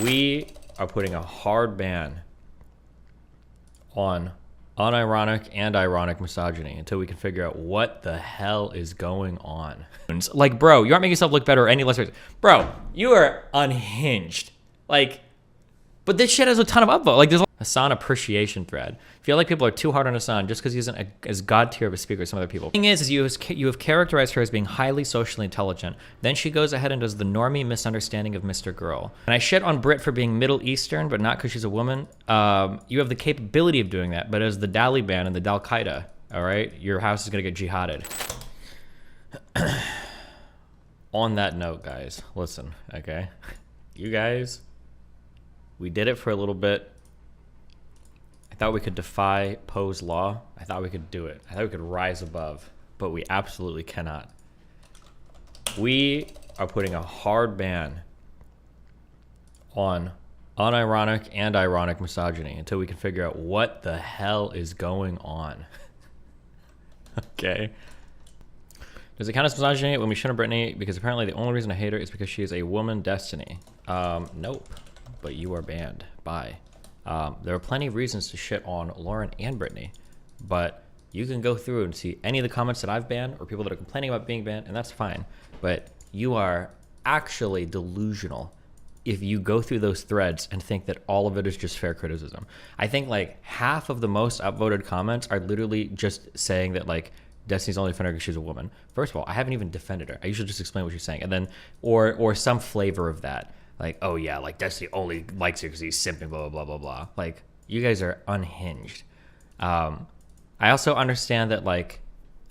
We are putting a hard ban on unironic and ironic misogyny until we can figure out what the hell is going on. Like, bro, you aren't making yourself look better or any less. Bro, you are unhinged. Like, but this shit has a ton of upvote. Like, there's a Hasan appreciation thread. I feel like people are too hard on Hasan just because he isn't as god tier of a speaker as some other people. The thing is you have characterized her as being highly socially intelligent. Then she goes ahead and does the normie misunderstanding of MrGirl. And I shit on Brit for being Middle Eastern, but not because she's a woman. You have the capability of doing that, but as the Taliban and the Al Qaeda, all right, your house is gonna get jihaded. On that note, guys, listen, okay, you guys. We did it for a little bit. I thought we could defy Poe's law. I thought we could do it. I thought we could rise above, but we absolutely cannot. We are putting a hard ban on unironic and ironic misogyny until we can figure out what the hell is going on. Okay. Does it count as misogyny when we shit on Brittany? Because apparently the only reason I hate her is because she is a woman destiny. Nope. But you are banned. Bye. There are plenty of reasons to shit on Lauren and Brittany, but you can go through and see any of the comments that I've banned or people that are complaining about being banned, and that's fine. But you are actually delusional if you go through those threads and think that all of it is just fair criticism. I think like half of the most upvoted comments are literally just saying that like Destiny's only defender because she's a woman. First of all, I haven't even defended her. I usually just explain what she's saying, and then or some flavor of that. Like, oh yeah, like Destiny only likes her because he's simping, blah, blah, blah, blah, blah. Like, you guys are unhinged. I also understand that, like,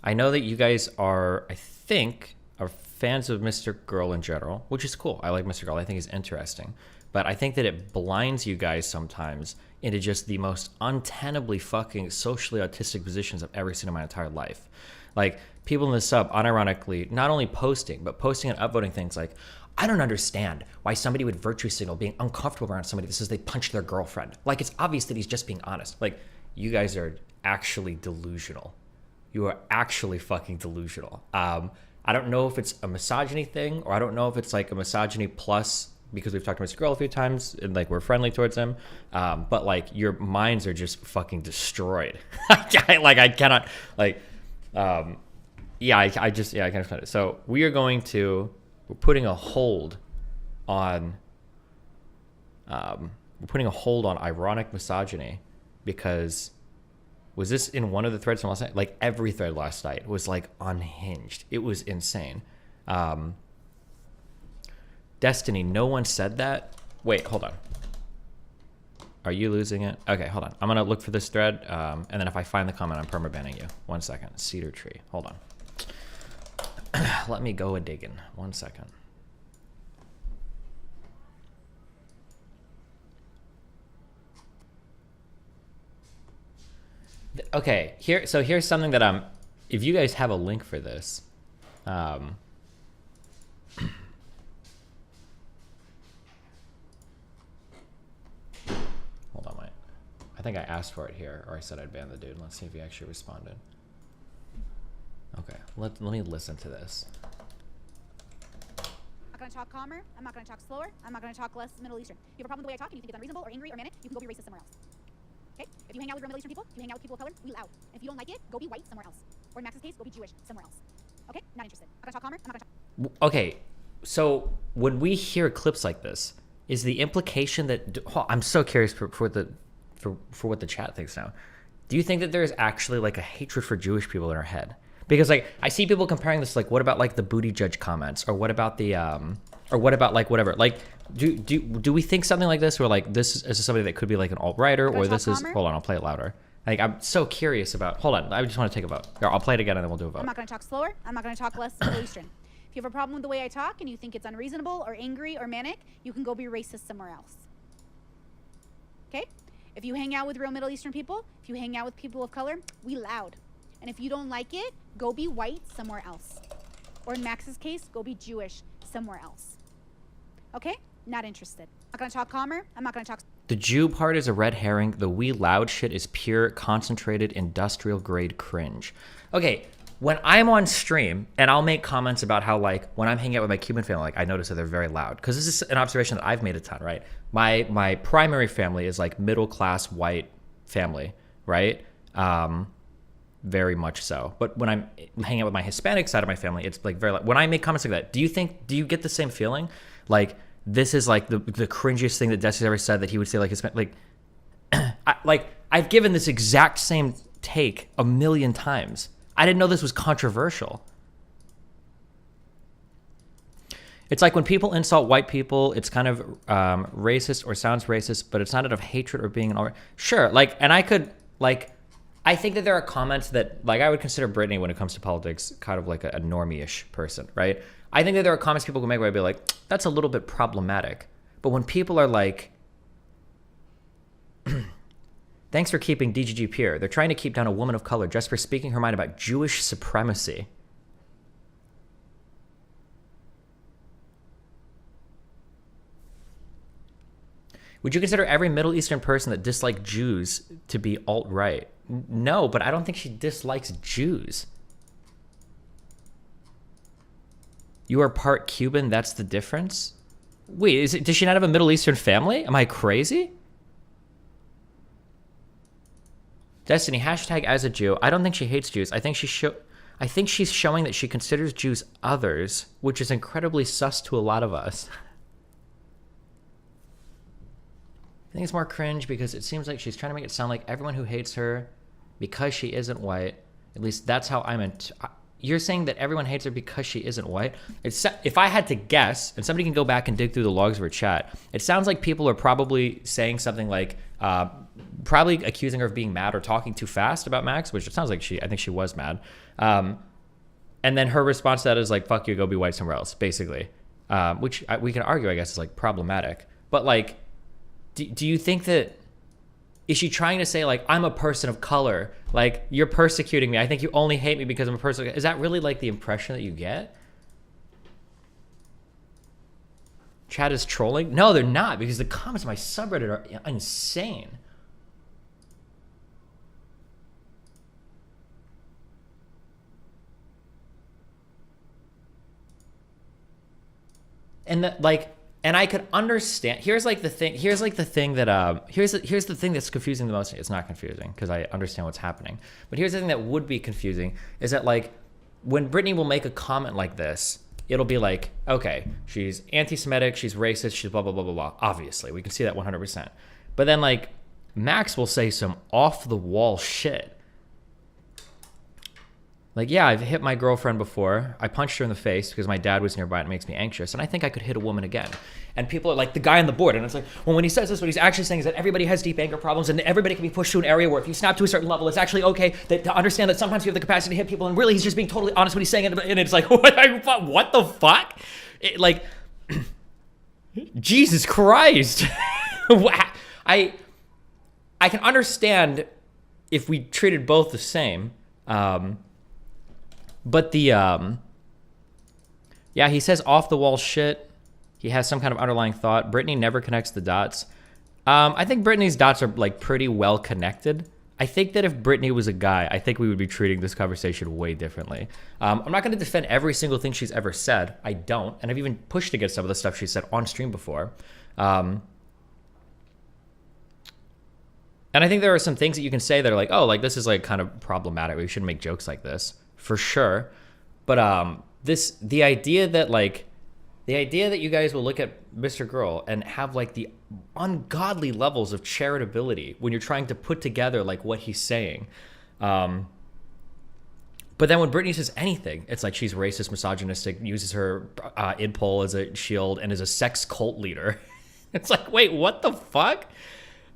I know that you guys are, I think, are fans of MrGirl in general, which is cool. I like MrGirl. I think he's interesting. But I think that it blinds you guys sometimes into just the most untenably fucking socially autistic positions I've ever seen in my entire life. Like, people in the sub, unironically, not only posting, but posting and upvoting things like, I don't understand why somebody would virtue signal being uncomfortable around somebody that says they punched their girlfriend. Like, it's obvious that he's just being honest. Like, you guys are actually delusional. You are actually fucking delusional. I don't know if it's a misogyny thing, or I don't know if it's like a misogyny plus because we've talked to MrGirl a few times and like we're friendly towards him. But like your minds are just fucking destroyed. I cannot like, yeah, I can't explain it. So we're putting a hold on ironic misogyny because was this in one of the threads from last night? Like every thread last night was like unhinged. It was insane. Destiny, no one said that. Wait, hold on. Are you losing it? Okay, hold on. I'm gonna look for this thread, and then if I find the comment, I'm perma-banning you. 1 second. Cedar tree. Hold on. Let me go a digging. 1 second. Okay, here's something that if you guys have a link for this, hold on, wait. I think I asked for it here, or I said I'd ban the dude. Let's see if he actually responded. Okay, let me listen to this. I'm not going to talk calmer. I'm not going to talk slower. I'm not going to talk less Middle Eastern. If you have a problem with the way I talk and you think it's unreasonable or angry or manic, you can go be racist somewhere else. Okay? If you hang out with Middle Eastern people, if you hang out with people of color, we loud. If you don't like it, go be white somewhere else. Or in Max's case, go be Jewish somewhere else. Okay? Not interested. I'm going to talk calmer. I'm not going to talk... Okay, so when we hear clips like this, is the implication that... Oh, I'm so curious for what the chat thinks now. Do you think that there is actually like a hatred for Jewish people in our head? Because like I see people comparing this, like what about like the booty judge comments, or what about the or what about like whatever, like do we think something like this, where like this is somebody that could be like an alt-righter, or this is, hold on, I'll play it louder. Like I'm so curious about, hold on, I just want to take a vote. Here, I'll play it again and then we'll do a vote. I'm not going to talk slower. I'm not going to talk less Middle Eastern. If you have a problem with the way I talk and you think it's unreasonable or angry or manic, you can go be racist somewhere else. Okay? If you hang out with real Middle Eastern people, if you hang out with people of color, we loud. And if you don't like it, go be white somewhere else. Or in Max's case, go be Jewish somewhere else. Okay? Not interested. I'm not gonna talk calmer. I'm not gonna talk... The Jew part is a red herring. The we loud shit is pure, concentrated, industrial grade cringe. Okay, when I'm on stream and I'll make comments about how like when I'm hanging out with my Cuban family, like I notice that they're very loud because this is an observation that I've made a ton, right? My primary family is like middle class white family, right? Very much so. But when I'm hanging out with my Hispanic side of my family, it's like very loud. When I make comments like that, do you get the same feeling? Like this is like the cringiest thing that Destiny's ever said, that he would say like Hispanic, like I've given this exact same take a million times. I didn't know this was controversial. It's like when people insult white people, it's kind of racist or sounds racist, but it's not out of hatred or being an sure. Like, and I could like, I think that there are comments that like I would consider Brittany when it comes to politics kind of like a normie-ish person, right? I think that there are comments people can make where I'd be like, that's a little bit problematic. But when people are like, thanks for keeping DGG pure. They're trying to keep down a woman of color just for speaking her mind about Jewish supremacy. Would you consider every Middle Eastern person that dislikes Jews to be alt-right? No, but I don't think she dislikes Jews. You are part Cuban, that's the difference? Wait, does she not have a Middle Eastern family? Am I crazy? Destiny, hashtag as a Jew. I don't think she hates Jews. I think she's showing that she considers Jews others, which is incredibly sus to a lot of us. I think it's more cringe because it seems like she's trying to make it sound like everyone who hates her because she isn't white, at least that's how I'm into. You're saying that everyone hates her because she isn't white? If I had to guess, and somebody can go back and dig through the logs of her chat, it sounds like people are probably saying something like, probably accusing her of being mad or talking too fast about Max, which it sounds like I think she was mad. And then her response to that is like, fuck you, go be white somewhere else, basically. Which we can argue, I guess, is like problematic. But like, do you think that, is she trying to say like, I'm a person of color, like you're persecuting me, I think you only hate me because I'm a person? Is that really like the impression that you get? Chat is trolling? No, they're not, because the comments on my subreddit are insane. And that like, and I could understand. Here's the thing that's confusing the most. It's not confusing because I understand what's happening. But here's the thing that would be confusing is that like when Brittany will make a comment like this, it'll be like, okay, she's anti-Semitic, she's racist, she's blah, blah, blah, blah, blah. Obviously, we can see that 100%. But then like Max will say some off the wall shit. Like, yeah, I've hit my girlfriend before. I punched her in the face because my dad was nearby and it makes me anxious. And I think I could hit a woman again. And people are like, the guy on the board. And it's like, well, when he says this, what he's actually saying is that everybody has deep anger problems and everybody can be pushed to an area where if you snap to a certain level, it's actually okay to understand that sometimes you have the capacity to hit people. And really, he's just being totally honest when he's saying it. And it's like, what the fuck? Like, Jesus Christ. I can understand if we treated both the same. But the, yeah, he says off the wall shit. He has some kind of underlying thought. Brittany never connects the dots. I think Brittany's dots are like pretty well connected. I think that if Brittany was a guy, I think we would be treating this conversation way differently. I'm not going to defend every single thing she's ever said. I don't. And I've even pushed against some of the stuff she said on stream before. And I think there are some things that you can say that are like, oh, like this is like kind of problematic. We shouldn't make jokes like this. For sure. But the idea that you guys will look at MrGirl and have like the ungodly levels of charitability when you're trying to put together like what he's saying. But then when Brittany says anything, it's like she's racist, misogynistic, uses her id pole as a shield, and is a sex cult leader. It's like, wait, what the fuck?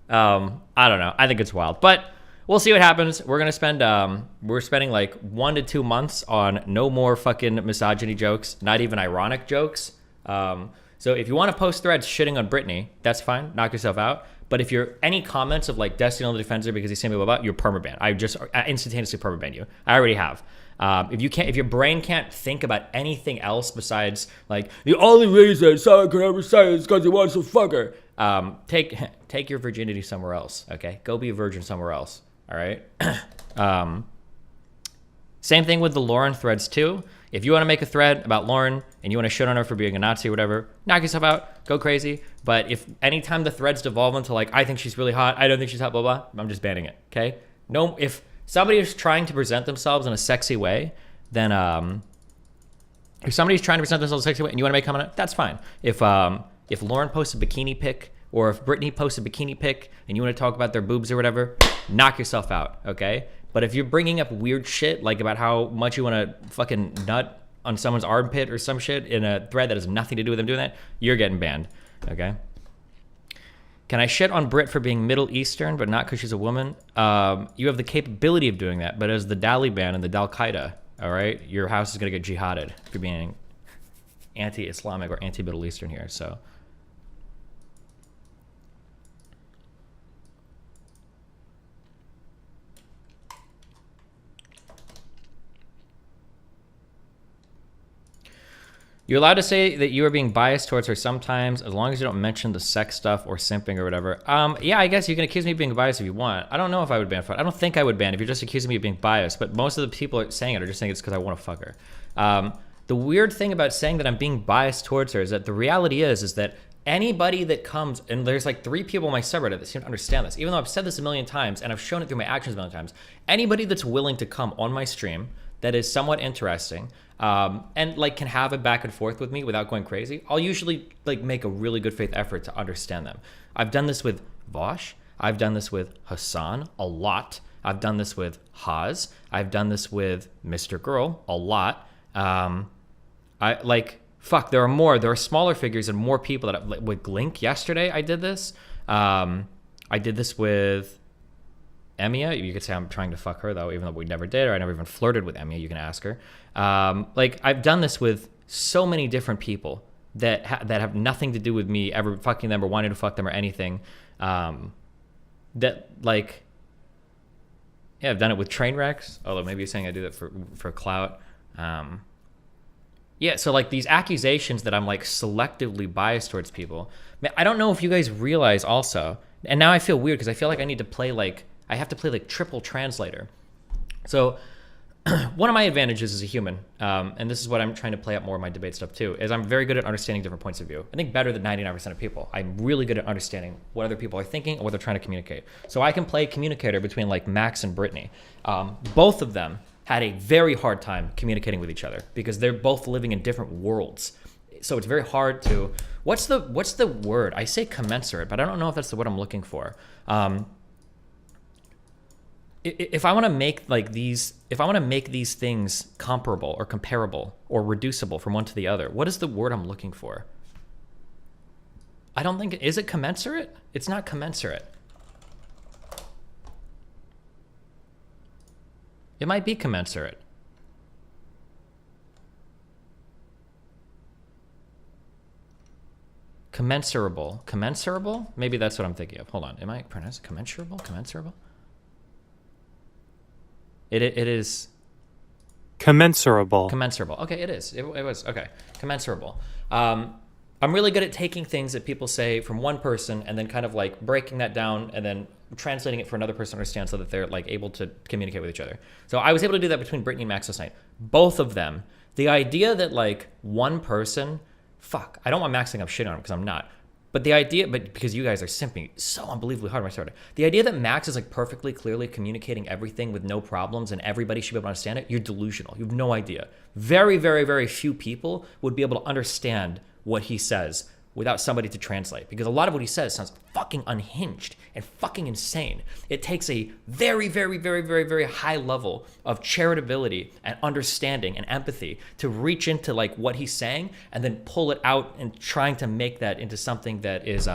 I don't know. I think it's wild. But we'll see what happens. We're spending like 1 to 2 months on no more fucking misogyny jokes, not even ironic jokes. So if you want to post threads shitting on Brittany, that's fine. Knock yourself out. But if you're any comments of like Destiny only defends her because he's saying blah, blah, blah, you're permaban. I instantaneously permaban you. I already have. If your brain can't think about anything else besides like the only reason someone could ever say is because he wants to fuck her, take your virginity somewhere else. Okay, go be a virgin somewhere else. All right. Same thing with the Lauren threads too. If you want to make a thread about Lauren and you want to shit on her for being a Nazi or whatever, knock yourself out, go crazy. But if anytime the threads devolve into like, I think she's really hot, I don't think she's hot, blah, blah, I'm just banning it, okay? No, if somebody is trying to present themselves in a sexy way, then if somebody's trying to present themselves in a sexy way and you want to make a comment on it, that's fine. If Lauren posts a bikini pic or if Brittany posts a bikini pic and you want to talk about their boobs or whatever, knock yourself out, okay? But if you're bringing up weird shit, like about how much you want to fucking nut on someone's armpit or some shit in a thread that has nothing to do with them doing that, you're getting banned, okay? Can I shit on Brit for being Middle Eastern, but not because she's a woman? You have the capability of doing that, but as the Taliban and the Al-Qaeda, all right, your house is going to get jihaded for being anti-Islamic or anti-Middle Eastern here, so... You're allowed to say that you are being biased towards her sometimes, as long as you don't mention the sex stuff or simping or whatever. Yeah, I guess you can accuse me of being biased if you want. I don't know if I would ban for it. I don't think I would ban if you're just accusing me of being biased, but most of the people are saying it are just saying it's because I want to fuck her. The weird thing about saying that I'm being biased towards her is that the reality is that anybody that comes, and there's like 3 people in my subreddit that seem to understand this, even though I've said this a million times and I've shown it through my actions a million times, anybody that's willing to come on my stream that is somewhat interesting, and like can have a back and forth with me without going crazy, I'll usually like make a really good faith effort to understand them. I've done this with Vosh. I've done this with Hasan a lot. I've done this with Haz. I've done this with MrGirl a lot. I like, fuck, there are more. There are smaller figures and more people that like, with Link yesterday, I did this. I did this with Emmia. You could say I'm trying to fuck her though, even though we never did, or I never even flirted with Emmia. You can ask her. Like I've done this with so many different people that have nothing to do with me ever fucking them or wanting to fuck them or anything. That like, yeah, I've done it with train wrecks. Although maybe you're saying I do that for clout. Yeah, so like these accusations that I'm like selectively biased towards people. I don't know if you guys realize also, and now I feel weird because I feel like I need to play like, I have to play like triple translator. So one of my advantages as a human, and this is what I'm trying to play up more in my debate stuff too, is I'm very good at understanding different points of view. I think better than 99% of people. I'm really good at understanding what other people are thinking and what they're trying to communicate. So I can play communicator between like Max and Brittany. Both of them had a very hard time communicating with each other because they're both living in different worlds. So it's very hard to, what's the word? I say commensurate, but I don't know if that's the word I'm looking for. If I want to make like these, if I want to make these things comparable or comparable or reducible from one to the other, what is the word I'm looking for? I don't think, is it commensurate? It's not commensurate. It might be commensurate. Commensurable. Commensurable? Maybe that's what I'm thinking of. Hold on. Am I pronouncing commensurable? Commensurable? It is commensurable. Commensurable. Okay, it is. It was okay. Commensurable. I'm really good at taking things that people say from one person and then kind of like breaking that down and then translating it for another person to understand so that they're like able to communicate with each other. So I was able to do that between Brittany and Max last night. Both of them. The idea that like one person, fuck, I don't want Max saying I'm shitting on him because I'm not. But the idea, but because you guys are simping so unbelievably hard when I started, the idea that Max is like perfectly clearly communicating everything with no problems and everybody should be able to understand it, you're delusional. You have no idea. Very, very, very few people would be able to understand what he says without somebody to translate, because a lot of what he says sounds fucking unhinged and fucking insane. It takes a very, very, very, very, very high level of charitability and understanding and empathy to reach into like what he's saying and then pull it out and trying to make that into something that is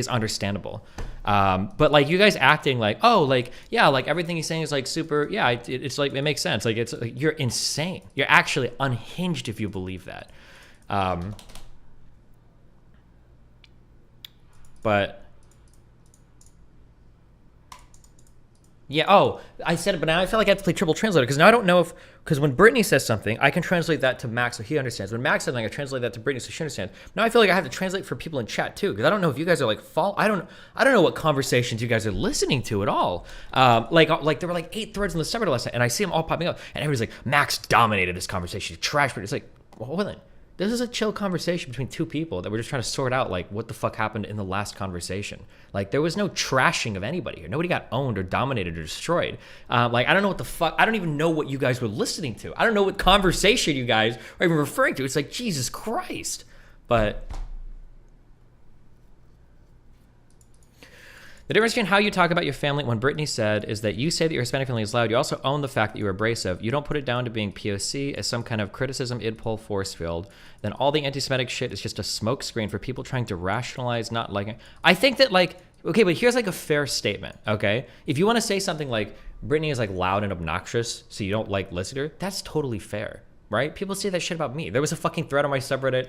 understandable. But like you guys acting like, oh, like, yeah, like everything he's saying is like super, yeah, it's like, it makes sense. Like it's like, you're insane. You're actually unhinged if you believe that. But Yeah. Oh, I said it, but now I feel like I have to play triple translator because now I don't know if because when Brittany says something, I can translate that to Max so he understands. When Max says something, I translate that to Brittany so she understands. Now I feel like I have to translate for people in chat too because I don't know if you guys are like I don't know what conversations you guys are listening to at all. Like there were like 8 threads in the subreddit last night, and I see them all popping up, and everybody's like, Max dominated this conversation, trash. But it's like, well, hold on. This is a chill conversation between 2 people that we're just trying to sort out, like, what the fuck happened in the last conversation. Like, there was no trashing of anybody here. Nobody got owned or dominated or destroyed. Like, I don't know what the fuck. I don't even know what you guys were listening to. I don't know what conversation you guys are even referring to. It's like, Jesus Christ. But the difference between how you talk about your family, when Brittany said, is that you say that your Hispanic family is loud. You also own the fact that you are abrasive. You don't put it down to being POC as some kind of criticism, id pull, force field. Then all the anti-Semitic shit is just a smoke screen for people trying to rationalize not liking. I think that, like, okay, but here's like a fair statement, okay? If you want to say something like Brittany is like loud and obnoxious, so you don't like listen to her, that's totally fair. Right? People say that shit about me. There was a fucking thread on my subreddit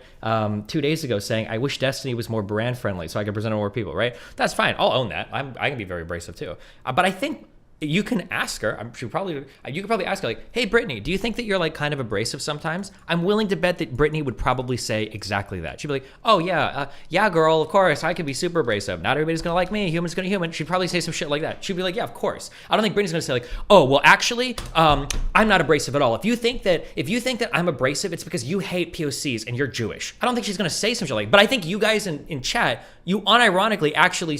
2 days ago saying, I wish Destiny was more brand friendly so I could present to more people, right? That's fine. I'll own that. I can be very abrasive too. But I think you can ask her. You could probably ask her like, hey, Brittany, do you think that you're like kind of abrasive sometimes? I'm willing to bet that Brittany would probably say exactly that. She'd be like, oh yeah, yeah, girl, of course, I could be super abrasive. Not everybody's gonna like me. Human's gonna human. She'd probably say some shit like that. She'd be like, yeah, of course. I don't think Brittany's gonna say like, oh, well, actually, I'm not abrasive at all. If you think that I'm abrasive, it's because you hate POCs and you're Jewish. I don't think she's gonna say some shit like that. But I think you guys in chat, you unironically actually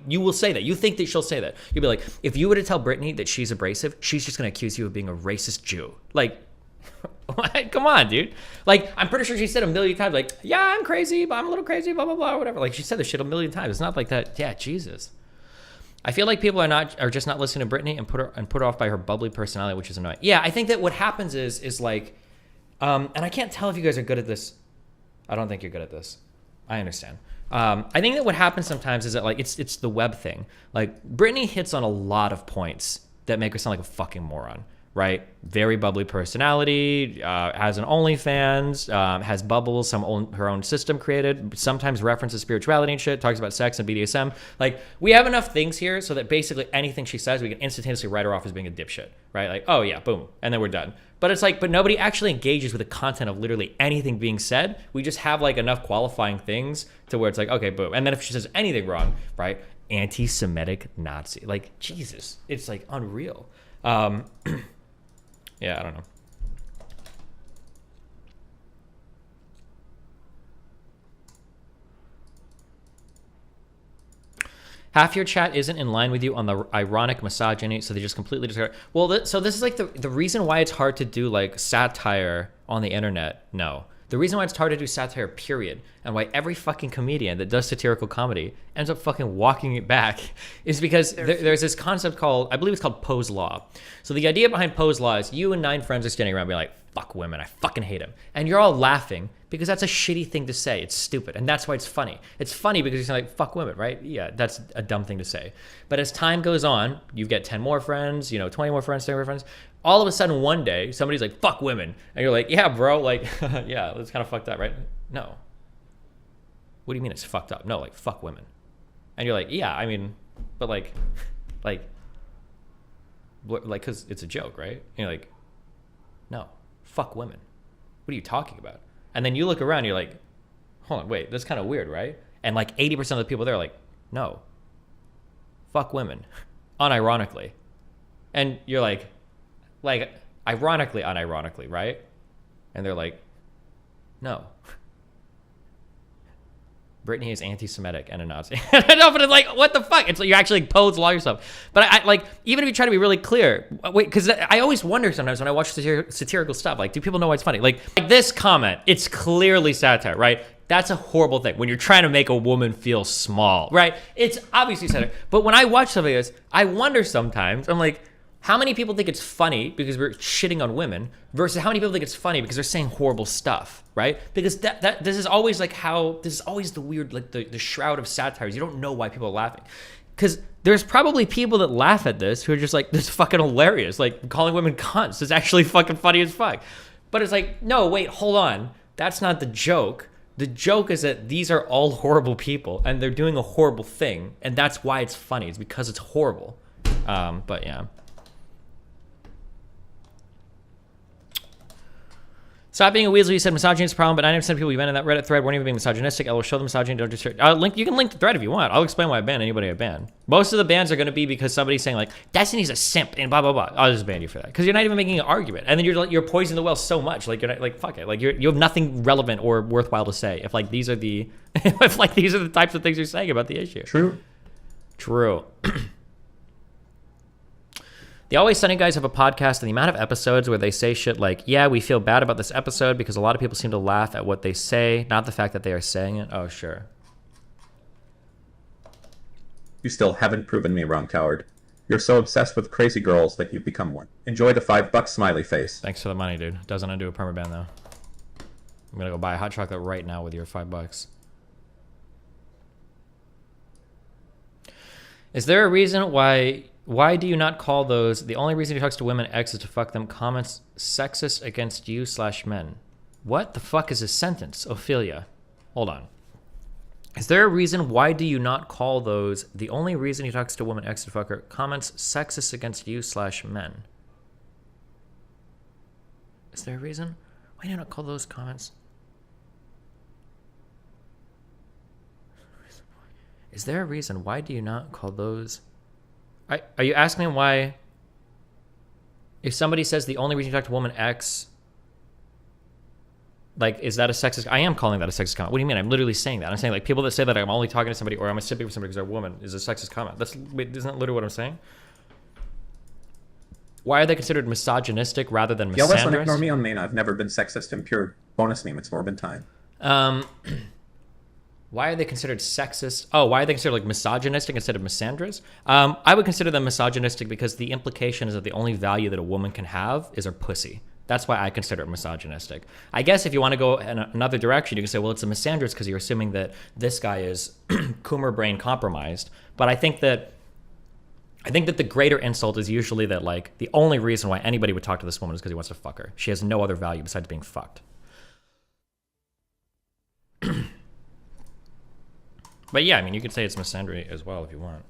you will say that. You think that she'll say that. You'll be like, if you were to tell Brittany that she's abrasive, she's just gonna accuse you of being a racist Jew. Like, what? Come on, dude. Like, I'm pretty sure she said a million times, like, yeah, I'm crazy, but I'm a little crazy, blah, blah, blah, whatever. Like, she said this shit a million times. It's not like that. Yeah, Jesus. I feel like people are just not listening to Brittany and put her off by her bubbly personality, which is annoying. Yeah, I think that what happens is like, and I can't tell if you guys are good at this. I don't think you're good at this. I understand. I think that what happens sometimes is that like it's the web thing. Like Brittany hits on a lot of points that make her sound like a fucking moron, right? Very bubbly personality, has an OnlyFans, has bubbles, her own system created, sometimes references spirituality and shit, talks about sex and BDSM. Like we have enough things here so that basically anything she says, we can instantaneously write her off as being a dipshit, right? Like, oh yeah, boom, and then we're done. But it's like, but nobody actually engages with the content of literally anything being said. We just have like enough qualifying things to where it's like, okay, boom. And then if she says anything wrong, right? Anti-Semitic Nazi. Like, Jesus, it's like unreal. Yeah, I don't know. Half your chat isn't in line with you on the ironic misogyny, so they just completely discard. Well, so this is like the reason why it's hard to do like satire on the internet. No. The reason why it's hard to do satire, period, and why every fucking comedian that does satirical comedy ends up fucking walking it back is because there's this concept called, I believe it's called Poe's Law. So the idea behind Poe's Law is you and 9 friends are standing around being like, fuck women, I fucking hate them. And you're all laughing because that's a shitty thing to say. It's stupid. And that's why it's funny. It's funny because you're like, fuck women, right? Yeah, that's a dumb thing to say. But as time goes on, you get 10 more friends, 20 more friends, 30 more friends. All of a sudden, one day, somebody's like, fuck women. And you're like, yeah, bro, like, yeah, that's kind of fucked up, right? No. What do you mean it's fucked up? No, like, fuck women. And you're like, yeah, I mean, but like, because it's a joke, right? And you're like, no, fuck women. What are you talking about? And then you look around, you're like, hold on, wait, that's kind of weird, right? And like 80% of the people there are like, no, fuck women, unironically. And you're like, ironically, unironically, right? And they're like, no. Brittany is anti-Semitic and a Nazi. No, but it's like, what the fuck? It's like you actually Poe's Law yourself. But I like, even if you try to be really clear, wait, because I always wonder sometimes when I watch satirical stuff, like, do people know why it's funny? Like this comment, it's clearly satire, right? That's a horrible thing when you're trying to make a woman feel small, right? It's obviously satire. But when I watch something like this, I wonder sometimes, I'm like, how many people think it's funny because we're shitting on women versus how many people think it's funny because they're saying horrible stuff, right? Because this is always like this is always the weird, like the shroud of satires. You don't know why people are laughing. Because there's probably people that laugh at this who are just like, this is fucking hilarious. Like calling women cunts is actually fucking funny as fuck. But it's like, no, wait, hold on. That's not the joke. The joke is that these are all horrible people and they're doing a horrible thing. And that's why it's funny. It's because it's horrible. But yeah. Stop being a weasel. You said misogyny is a problem, but 90% of people you banned in that Reddit thread weren't even being misogynistic. I will show the misogyny. Don't just link. You can link the thread if you want. I'll explain why I ban anybody I ban. Most of the bans are going to be because somebody's saying like Destiny's a simp and blah blah blah. I'll just ban you for that because you're not even making an argument, and then you're poisoning the well so much. Like you're not, like fuck it. Like you have nothing relevant or worthwhile to say if like these are the if like these are the types of things you're saying about the issue. True. The Always Sunny guys have a podcast, and the amount of episodes where they say shit like, yeah, we feel bad about this episode because a lot of people seem to laugh at what they say, not the fact that they are saying it. Oh, sure. You still haven't proven me wrong, coward. You're so obsessed with crazy girls that you've become one. Enjoy the $5 smiley face. Thanks for the money, dude. Doesn't undo a permaban, though. I'm gonna go buy a hot chocolate right now with your $5. Is there a reason why do you not call those, the only reason he talks to women X is to fuck them, comments sexist against you / men? What the fuck is this sentence, Ophelia? Hold on. Is there a reason why do you not call those, the only reason he talks to women X to fuck her, comments sexist against you / men? Is there a reason? Why do you not call those comments? Is there a reason why do you not call those... Are you asking me why, if somebody says the only reason you talk to woman X, like, is that a sexist? I am calling that a sexist comment. What do you mean? I'm literally saying that. I'm saying, like, people that say that I'm only talking to somebody or I'm a simping for somebody because they're a woman is a sexist comment. Isn't that literally what I'm saying? Why are they considered misogynistic rather than misandrous? Yell less and ignore me on main. I've never been sexist in pure bonus meme. It's more been time. Why are they considered sexist? Oh, why are they considered like misogynistic instead of misandrous? I would consider them misogynistic because the implication is that the only value that a woman can have is her pussy. That's why I consider it misogynistic. I guess if you want to go in another direction, you can say, well, it's a misandrous because you're assuming that this guy is Coomer brain compromised. But I think that the greater insult is usually that like the only reason why anybody would talk to this woman is because he wants to fuck her. She has no other value besides being fucked. But yeah, I mean, you could say it's misandry as well if you want.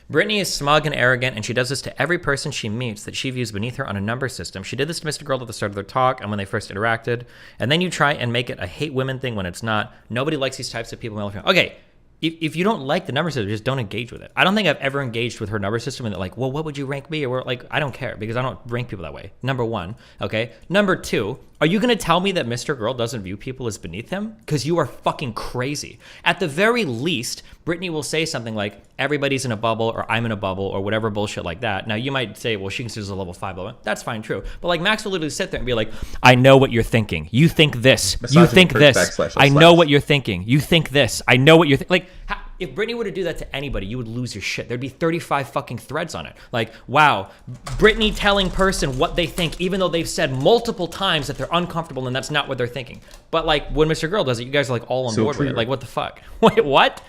Brittany is smug and arrogant, and she does this to every person she meets that she views beneath her on a number system. She did this to MrGirl at the start of their talk and when they first interacted, and then you try and make it a hate women thing when it's not. Nobody likes these types of people. Okay, if you don't like the number system, just don't engage with it. I don't think I've ever engaged with her number system and they're like, well, what would you rank me? Or like, I don't care because I don't rank people that way. Number one, okay? Number two, are you going to tell me that MrGirl doesn't view people as beneath him? Because you are fucking crazy. At the very least, Brittany will say something like, everybody's in a bubble or I'm in a bubble or whatever bullshit like that. Now, you might say, well, she considers a level 5 level. That's fine, true. But like Max will literally sit there and be like, I know what you're thinking. You think this. You think this. I know what you're thinking. You think this. I know what you're thinking. Like, if Brittany were to do that to anybody, you would lose your shit. There'd be 35 fucking threads on it. Like, wow, Brittany telling person what they think, even though they've said multiple times that they're uncomfortable and that's not what they're thinking. But like, when MrGirl does it, you guys are like all on board with it. Like, what the fuck? Wait, what?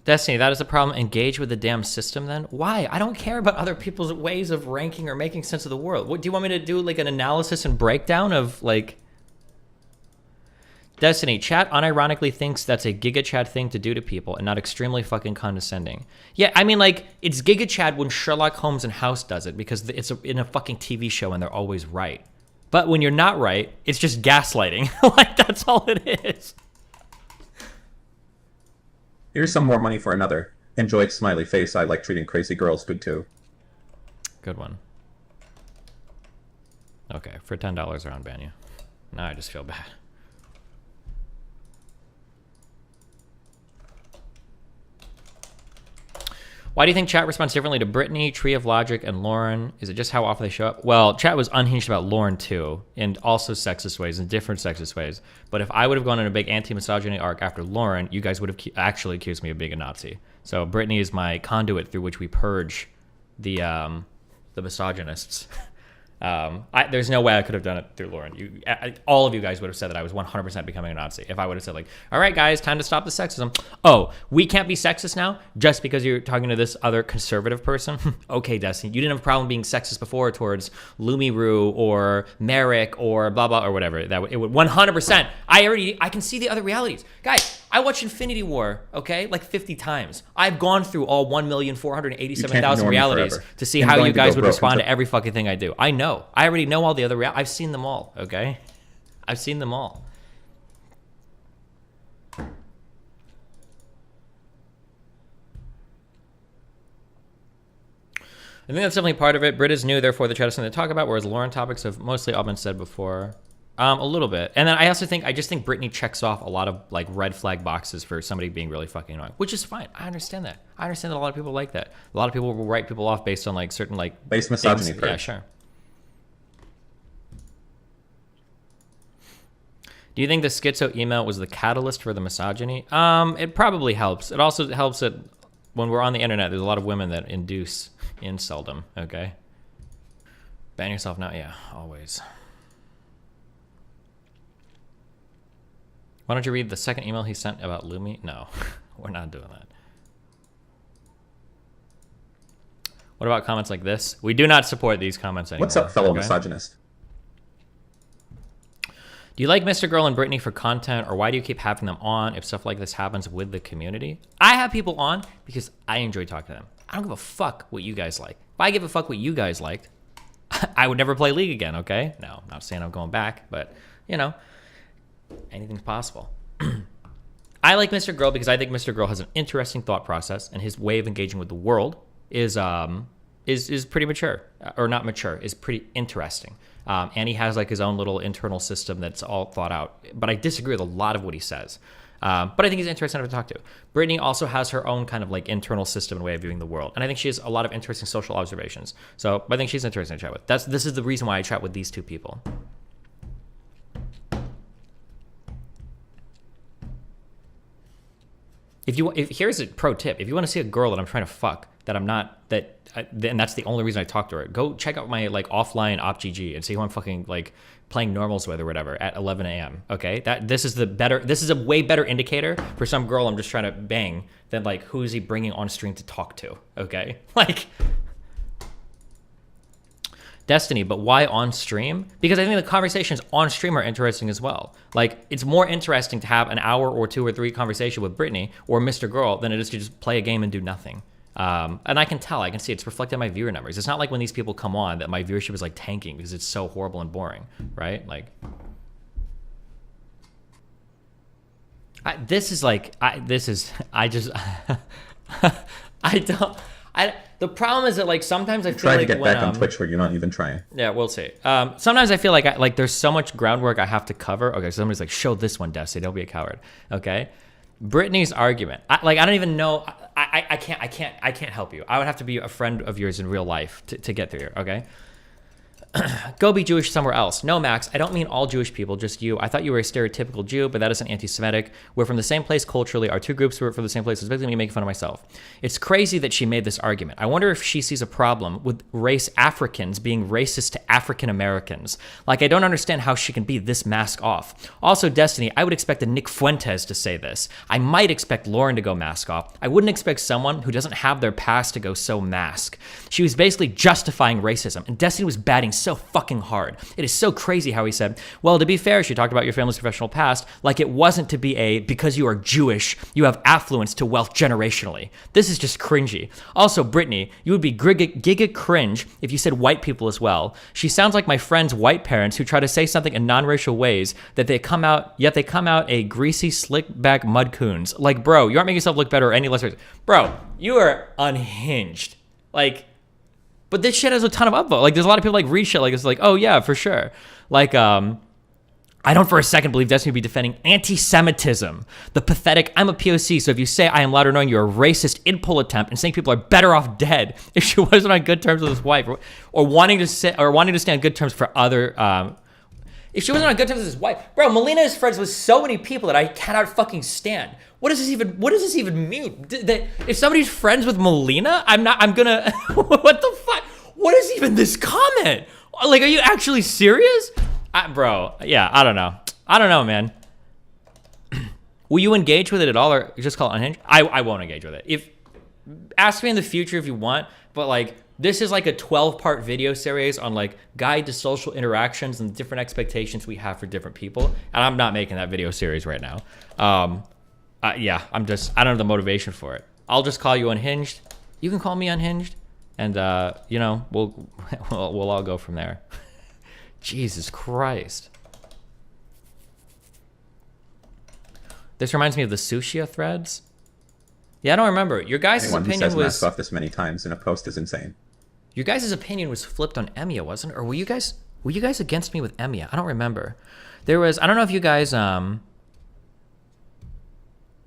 Destiny, that is the problem. Engage with the damn system then. Why? I don't care about other people's ways of ranking or making sense of the world. What do you want me to do? Like an analysis and breakdown of like... Destiny, chat unironically thinks that's a Giga Chad thing to do to people and not extremely fucking condescending. Yeah, I mean, like, it's Giga Chad when Sherlock Holmes and House does it because it's in a fucking TV show and they're always right. But when you're not right, it's just gaslighting. Like, that's all it is. Here's some more money for another. Enjoyed smiley face. I like treating crazy girls good too. Good one. Okay, for $10 I'll unban you. Now I just feel bad. Why do you think chat responds differently to Brittany, Tree of Logic, and Lauren? Is it just how often they show up? Well, chat was unhinged about Lauren too, in also sexist ways, in different sexist ways. But if I would have gone in a big anti-misogyny arc after Lauren, you guys would have actually accused me of being a Nazi. So Brittany is my conduit through which we purge the misogynists. There's no way I could have done it through Lauren. All of you guys would have said that I was 100% becoming a Nazi if I would have said like, all right, guys, time to stop the sexism. Oh, we can't be sexist now just because you're talking to this other conservative person? Okay, Destiny, you didn't have a problem being sexist before towards Lumiru or Merrick or blah, blah, or whatever. It would 100%. I can see the other realities. Guys, I watched Infinity War, okay, like 50 times. I've gone through all 1,487,000 realities to see how you guys would respond to every fucking thing I do. I know. I already know all the other I've seen them all, okay? I've seen them all. I think that's definitely part of it. Brit is new, therefore they try to something to talk about, whereas Lauren topics have mostly all been said before. A little bit. And then I just think Brittany checks off a lot of like red flag boxes for somebody being really fucking annoying, which is fine. I understand that. I understand that a lot of people like that. A lot of people will write people off based on like certain like base misogyny. Yeah, sure. Do you think the schizo email was the catalyst for the misogyny? It probably helps. It also helps that when we're on the internet, there's a lot of women that induce inceldom, okay? Ban yourself now? Yeah, always. Why don't you read the second email he sent about Lumi? No, we're not doing that. What about comments like this? We do not support these comments anymore. What's up, fellow misogynist? Do you like MrGirl and Brittany for content, or why do you keep having them on if stuff like this happens with the community? I have people on because I enjoy talking to them. I don't give a fuck what you guys like. If I give a fuck what you guys liked, I would never play League again, okay? No, I'm not saying I'm going back, but, you know, anything's possible. I like MrGirl because I think MrGirl has an interesting thought process, and his way of engaging with the world is pretty mature, or not mature, is pretty interesting. And he has like his own little internal system that's all thought out. But I disagree with a lot of what he says. But I think he's interesting enough to talk to. Brittany also has her own kind of like internal system and way of viewing the world. And I think she has a lot of interesting social observations. So I think she's interesting to chat with. This is the reason why I chat with these two people. Here's a pro tip. If you want to see a girl that I'm trying to fuck, and that's the only reason I talk to her, go check out my like offline OpGG and see who I'm fucking like playing normals with or whatever at 11 a.m. Okay, this is a way better indicator for some girl I'm just trying to bang than like who is he bringing on stream to talk to. Okay, like Destiny, but why on stream? Because I think the conversations on stream are interesting as well. Like, it's more interesting to have an hour or 2 or 3 conversation with Brittany or MrGirl than it is to just play a game and do nothing. And I can see it's reflected in my viewer numbers. It's not like when these people come on that my viewership is like tanking because it's so horrible and boring, right? Like, the problem is that like sometimes I feel trying like to get back on Twitch where you're not even trying. Yeah, we'll see. Sometimes I feel like there's so much groundwork I have to cover. Okay, so somebody's like, show this one, Destiny, don't be a coward. Okay, Brittany's argument. I don't even know. I can't help you. I would have to be a friend of yours in real life to get through here. Okay. Go be Jewish somewhere else. No, Max, I don't mean all Jewish people, just you. I thought you were a stereotypical Jew, but that isn't anti-Semitic. We're from the same place culturally. Our two groups were from the same place. It's basically me making fun of myself. It's crazy that she made this argument. I wonder if she sees a problem with race Africans being racist to African Americans. Like, I don't understand how she can be this mask off. Also, Destiny, I would expect a Nick Fuentes to say this. I might expect Lauren to go mask off. I wouldn't expect someone who doesn't have their past to go so mask. She was basically justifying racism, and Destiny was batting so fucking hard. It is so crazy how he said, well, to be fair, she talked about your family's professional past like it wasn't to be because you are Jewish, you have affluence to wealth generationally. This is just cringy. Also, Brittany, you would be giga cringe if you said white people as well. She sounds like my friend's white parents who try to say something in non-racial ways yet they come out a greasy, slick back mud coons. Like, bro, you aren't making yourself look better or any less. Bro, you are unhinged. Like, but this shit has a ton of upvote. Like, there's a lot of people like read shit like it's like, oh yeah, for sure. Like, I don't for a second believe Destiny would be defending anti-Semitism. The pathetic, I'm a POC, so if you say I am loud or knowing you're a racist in-pull attempt and saying people are better off dead if she wasn't on good terms with his wife, or wanting to stay on good terms for other, if she wasn't on good terms with his wife. Bro, Melina is friends with so many people that I cannot fucking stand. What does this even mean? If somebody's friends with Melina, I'm gonna, what the fuck? What is even this comment? Like, are you actually serious? Bro, yeah, I don't know, man. Will you engage with it at all, or just call it unhinged? I won't engage with it. Ask me in the future if you want, but like, this is like a 12-part video series on like guide to social interactions and different expectations we have for different people. And I'm not making that video series right now. Yeah, I don't have the motivation for it. I'll just call you unhinged. You can call me unhinged, and you know, we'll all go from there. Jesus Christ. This reminds me of the Sushia threads. Yeah, I don't remember. Your guys' Anyone who opinion says was... mess off this many times in a post is insane. Your guys' opinion was flipped on Emmia, wasn't it? Or were you guys against me with Emmia? I don't remember. There was... I don't know if you guys... I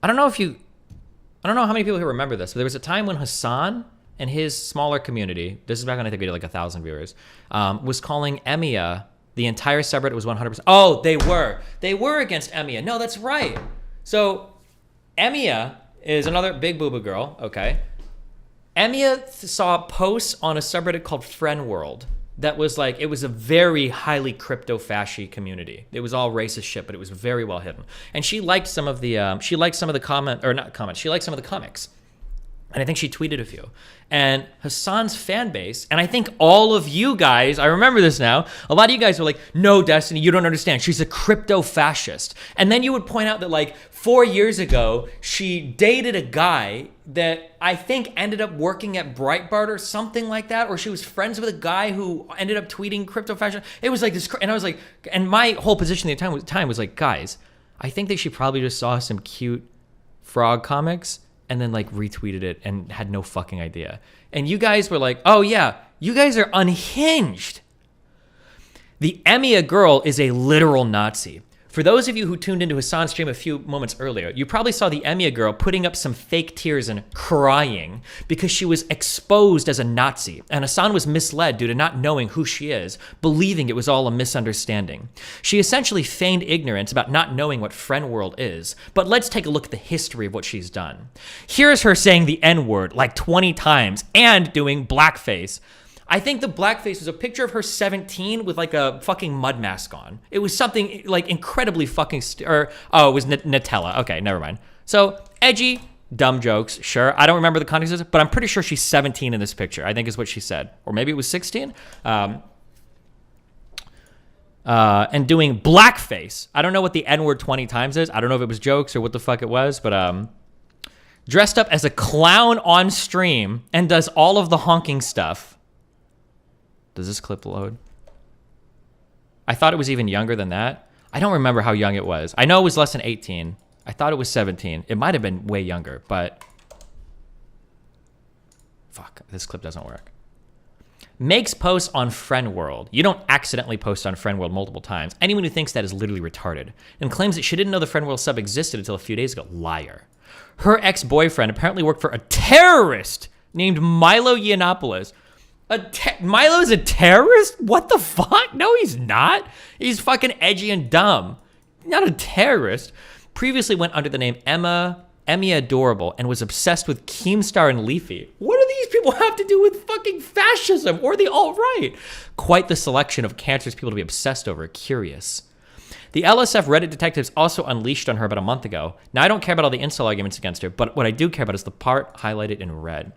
don't know how many people here remember this, but there was a time when Hasan and his smaller community, this is back when I think we did like 1,000 viewers, was calling Emmia, the entire subreddit was 100%. Oh, they were against Emmia. No, that's right. So Emmia is another big booba girl, okay? Emmia saw posts on a subreddit called Friend World that was like, it was a very highly crypto-fashy community. It was all racist shit, but it was very well hidden. And she liked some of the she liked some of the comics. And I think she tweeted a few. And Hasan's fan base, and I think all of you guys, I remember this now, a lot of you guys were like, no, Destiny, you don't understand. She's a crypto-fascist. And then you would point out that like 4 years ago, she dated a guy that I think ended up working at Breitbart or something like that, or she was friends with a guy who ended up tweeting crypto-fascist. It was like this, and I was like, and my whole position at the time was like, guys, I think that she probably just saw some cute frog comics and then like retweeted it and had no fucking idea. And you guys were like, oh yeah, you guys are unhinged. The Emmia girl is a literal Nazi. For those of you who tuned into Hasan's stream a few moments earlier, you probably saw the Emmia girl putting up some fake tears and crying because she was exposed as a Nazi, and Hasan was misled due to not knowing who she is, believing it was all a misunderstanding. She essentially feigned ignorance about not knowing what Friend World is, but let's take a look at the history of what she's done. Here's her saying the N-word like 20 times and doing blackface. I think the blackface was a picture of her 17 with like a fucking mud mask on. It was something like incredibly fucking, it was Nutella. Okay, never mind. So edgy, dumb jokes, sure. I don't remember the context of it, but I'm pretty sure she's 17 in this picture, I think is what she said. Or maybe it was 16. And doing blackface. I don't know what the N-word 20 times is. I don't know if it was jokes or what the fuck it was, but dressed up as a clown on stream and does all of the honking stuff. Does this clip load? I thought it was even younger than that. I don't remember how young it was. I know it was less than 18. I thought it was 17. It might have been way younger, but... Fuck, this clip doesn't work. Makes posts on Friend World. You don't accidentally post on Friend World multiple times. Anyone who thinks that is literally retarded. And claims that she didn't know the Friend World sub existed until a few days ago. Liar. Her ex-boyfriend apparently worked for a terrorist named Milo Yiannopoulos. Milo's a terrorist? What the fuck? No, he's not. He's fucking edgy and dumb. Not a terrorist. Previously went under the name Emmia Adorable and was obsessed with Keemstar and Leafy. What do these people have to do with fucking fascism or the alt-right? Quite the selection of cancerous people to be obsessed over. Curious. The LSF Reddit detectives also unleashed on her about a month ago. Now, I don't care about all the incel arguments against her, but what I do care about is the part highlighted in red.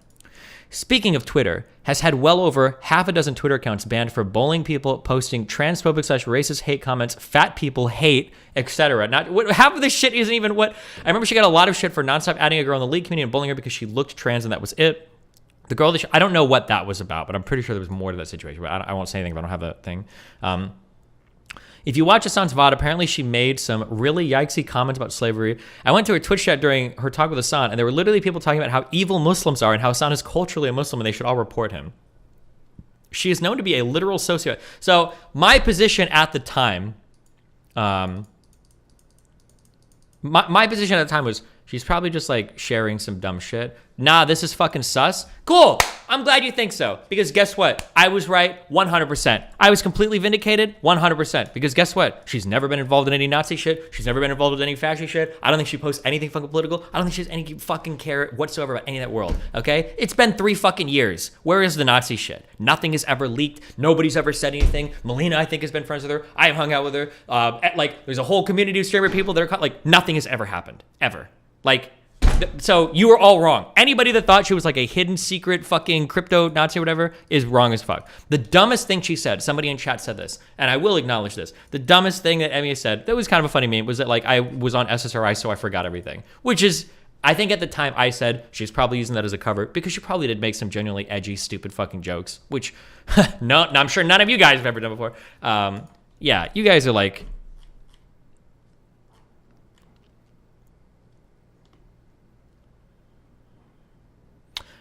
Speaking of Twitter, has had well over half a dozen Twitter accounts banned for bullying people, posting transphobic/racist hate comments, fat people hate, etc. Half of this shit isn't even what... I remember she got a lot of shit for nonstop adding a girl in the league community and bullying her because she looked trans and that was it. The girl that I don't know what that was about, but I'm pretty sure there was more to that situation, but I won't say anything if I don't have that thing. If you watch Hasan's VOD, apparently she made some really yikesy comments about slavery. I went to her Twitch chat during her talk with Hasan, and there were literally people talking about how evil Muslims are and how Hasan is culturally a Muslim and they should all report him. She is known to be a literal sociopath. So my position at the time, my position at the time was she's probably just like sharing some dumb shit. Nah, this is fucking sus. Cool. I'm glad you think so, because guess what? I was right 100%. I was completely vindicated 100%, because guess what? She's never been involved in any Nazi shit. She's never been involved with any fascist shit. I don't think she posts anything fucking political. I don't think she has any fucking care whatsoever about any of that world, okay? It's been 3 fucking years. Where is the Nazi shit? Nothing is ever leaked. Nobody's ever said anything. Melina, I think, has been friends with her. I have hung out with her. There's a whole community of streamer people that are like, nothing has ever happened, ever. Like, so you were all wrong. Anybody that thought she was like a hidden secret fucking crypto Nazi or whatever is wrong as fuck. The dumbest thing she said, somebody in chat said this, and I will acknowledge this. The dumbest thing that Emmia said, that was kind of a funny meme, was that like I was on SSRI, so I forgot everything. Which is, I think at the time I said she's probably using that as a cover because she probably did make some genuinely edgy, stupid fucking jokes, which no, I'm sure none of you guys have ever done before. Yeah, you guys are like,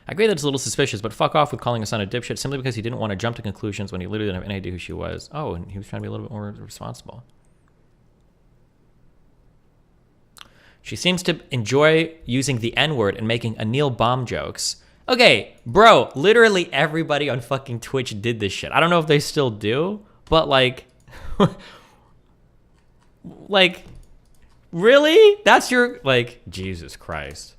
I agree that it's a little suspicious, but fuck off with calling Hasan a dipshit simply because he didn't want to jump to conclusions when he literally didn't have any idea who she was. Oh, and he was trying to be a little bit more responsible. She seems to enjoy using the N-word and making Anil bomb jokes. Okay, bro, literally everybody on fucking Twitch did this shit. I don't know if they still do, but like, like, really? That's your, like, Jesus Christ.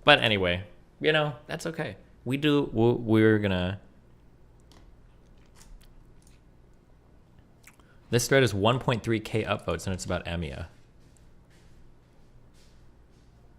But anyway, you know, that's okay. We're gonna, this thread is 1.3k upvotes and it's about Emmia.